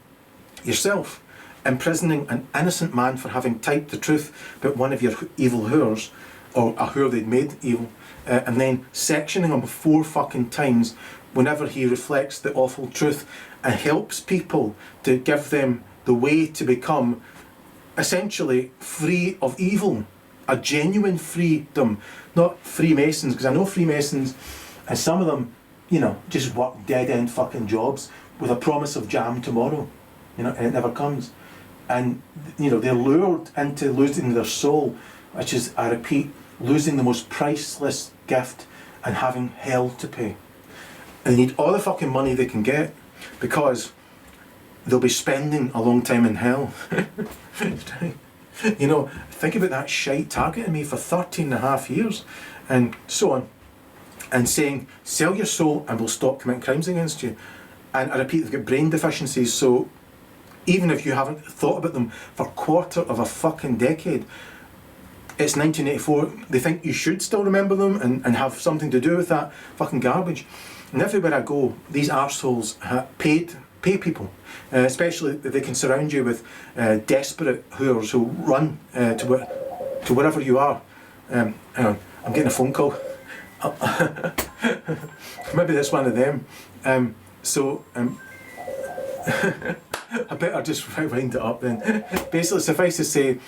yourself imprisoning an innocent man for having typed the truth about one of your evil whores, or a whore they'd made evil, and then sectioning him 4 fucking times whenever he reflects the awful truth and helps people to give them the way to become essentially free of evil, a genuine freedom, not Freemasons, because I know Freemasons, and some of them, you know, just work dead-end fucking jobs with a promise of jam tomorrow, you know, and it never comes. And, you know, they're lured into losing their soul, which is, I repeat, losing the most priceless gift and having hell to pay. And they need all the fucking money they can get, because they'll be spending a long time in hell. You know, think about that shite targeting me for 13 and a half years, and so on, and saying, sell your soul and we'll stop committing crimes against you. And I repeat, they've got brain deficiencies, so even if you haven't thought about them for a quarter of a fucking decade, it's 1984, they think you should still remember them and have something to do with that fucking garbage. And everywhere I go, these arseholes pay people, especially if they can surround you with desperate hooers who run to wherever you are. Hang on, I'm getting a phone call. Maybe that's one of them. I better just rewind it up then. Basically, suffice to say,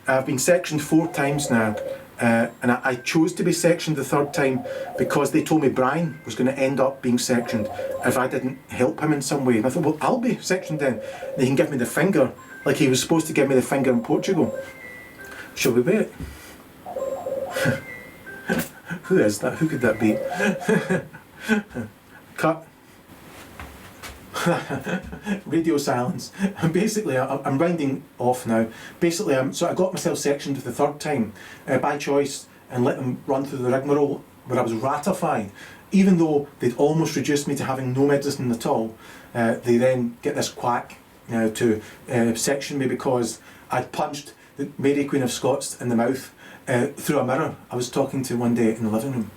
I've been sectioned 4 times now, and I chose to be sectioned the 3rd time because they told me Brian was going to end up being sectioned if I didn't help him in some way. And I thought, well, I'll be sectioned then. They can give me the finger, like he was supposed to give me the finger in Portugal. Shall we wait? Who is that? Who could that be? Cut. Radio silence. And basically, I'm rounding off now. Basically, so I got myself sectioned the 3rd time by choice and let them run through the rigmarole where I was ratified. Even though they'd almost reduced me to having no medicine at all, they then get this quack to section me because I'd punched the Mary Queen of Scots in the mouth through a mirror I was talking to one day in the living room.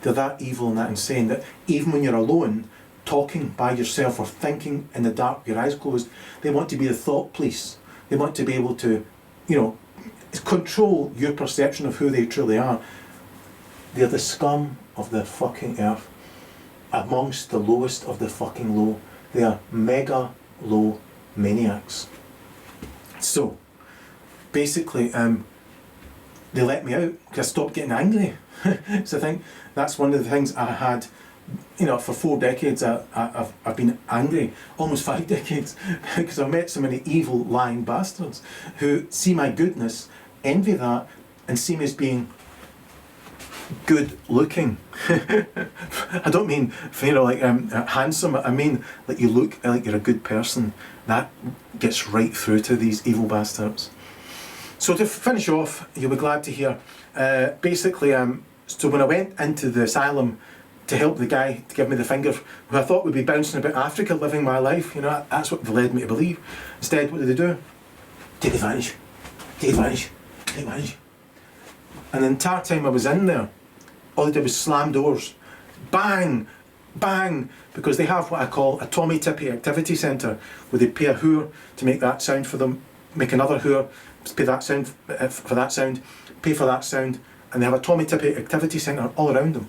They're that evil and that insane that even when you're alone, talking by yourself or thinking in the dark with your eyes closed, they want to be the thought police. They want to be able to, you know, control your perception of who they truly are. They're the scum of the fucking earth, amongst the lowest of the fucking low. They are mega low maniacs. So, basically, they let me out because I stopped getting angry. So I think that's one of the things I had. You know, for 4 decades I've been angry, almost 5 decades, because I've met so many evil, lying bastards who see my goodness, envy that, and see me as being good looking. I don't mean, you know, like handsome, I mean like you look like you're a good person. That gets right through to these evil bastards. So to finish off, you'll be glad to hear, basically, so when I went into the asylum to help the guy to give me the finger, who I thought would be bouncing about Africa living my life, you know, that's what they led me to believe. Instead, what did they do? Take advantage, take advantage, take advantage. And the entire time I was in there, all they did was slam doors. Bang, bang, because they have what I call a Tommy Tippy activity centre, where they pay a hooer to make that sound for them, make another hooer, pay that sound for that sound, pay for that sound, and they have a Tommy Tippy activity centre all around them.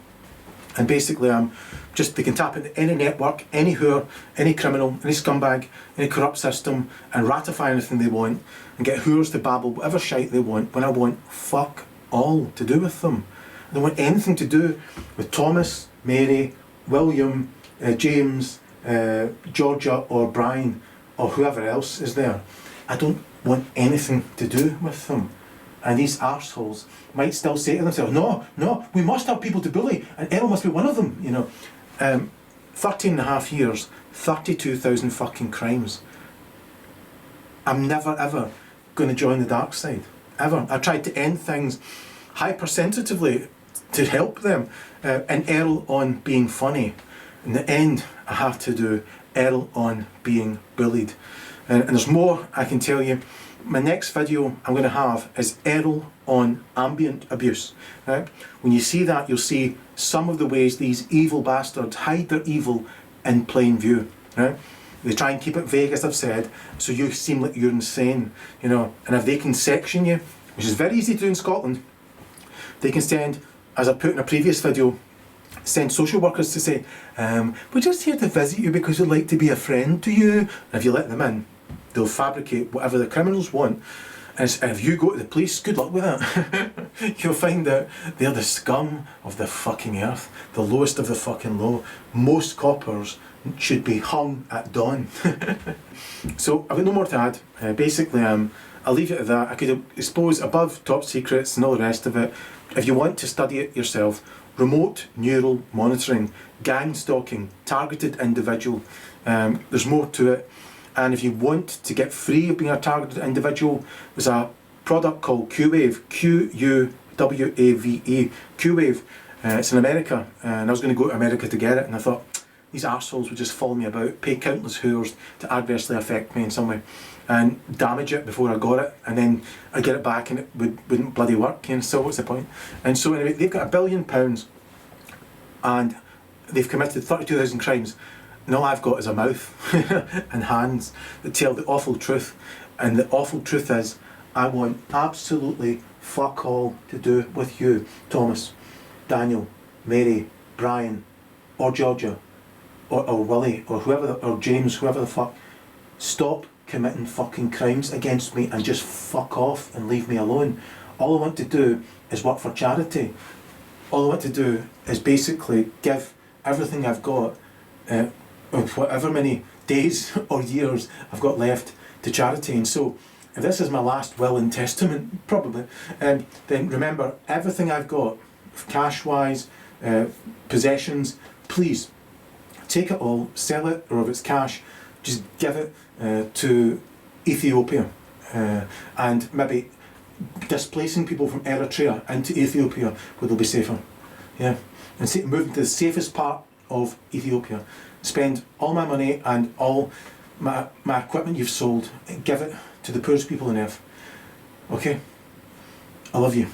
And basically, they can tap into any network, any whore, any criminal, any scumbag, any corrupt system, and ratify anything they want, and get whores to babble whatever shite they want, when I want fuck all to do with them. I don't want anything to do with Thomas, Mary, William, James, Georgia, or Brian, or whoever else is there. I don't want anything to do with them. And these arseholes might still say to themselves, no, we must have people to bully, and Erol must be one of them, you know. 13 and a half years, 32,000 fucking crimes. I'm never ever going to join the dark side, ever. I tried to end things hypersensitively to help them, and Erol on being funny. In the end, I have to do Erol on being bullied. And there's more I can tell you. My next video I'm going to have is Erol on ambient abuse. Right? When you see that, you'll see some of the ways these evil bastards hide their evil in plain view. Right? They try and keep it vague, as I've said, so you seem like you're insane. You know, and if they can section you, which is very easy to do in Scotland, they can send, as I put in a previous video, send social workers to say, we're just here to visit you because we'd like to be a friend to you. And if you let them in, they'll fabricate whatever the criminals want. And if you go to the police, good luck with that. You'll find that they're the scum of the fucking earth, the lowest of the fucking low. Most coppers should be hung at dawn. So I've got no more to add. Basically, I'll leave it at that. I could expose above top secrets and all the rest of it. If you want to study it yourself, remote neural monitoring, gang stalking, targeted individual. There's more to it. And if you want to get free of being a targeted individual, there's a product called Q-Wave, Q-U-W-A-V-E, Q-Wave. It's in America, and I was going to go to America to get it, and I thought, these arseholes would just follow me about, pay countless hours to adversely affect me in some way, and damage it before I got it, and then I get it back and it wouldn't bloody work, you know, so what's the point? And so anyway, they've got £1 billion, and they've committed 32,000 crimes, and all I've got is a mouth and hands that tell the awful truth, and the awful truth is, I want absolutely fuck all to do with you, Thomas, Daniel, Mary, Brian, or Georgia, or Willie, or whoever, or James, whoever the fuck. Stop committing fucking crimes against me and just fuck off and leave me alone. All I want to do is work for charity. All I want to do is basically give everything I've got, of whatever many days or years I've got left, to charity. And so, if this is my last will and testament, probably, then remember, everything I've got, cash-wise, possessions, please, take it all, sell it, or if it's cash, just give it to Ethiopia, and maybe displacing people from Eritrea into Ethiopia where they'll be safer. Yeah, and move to the safest part of Ethiopia. Spend all my money and all my equipment you've sold and give it to the poorest people on earth. Okay? I love you.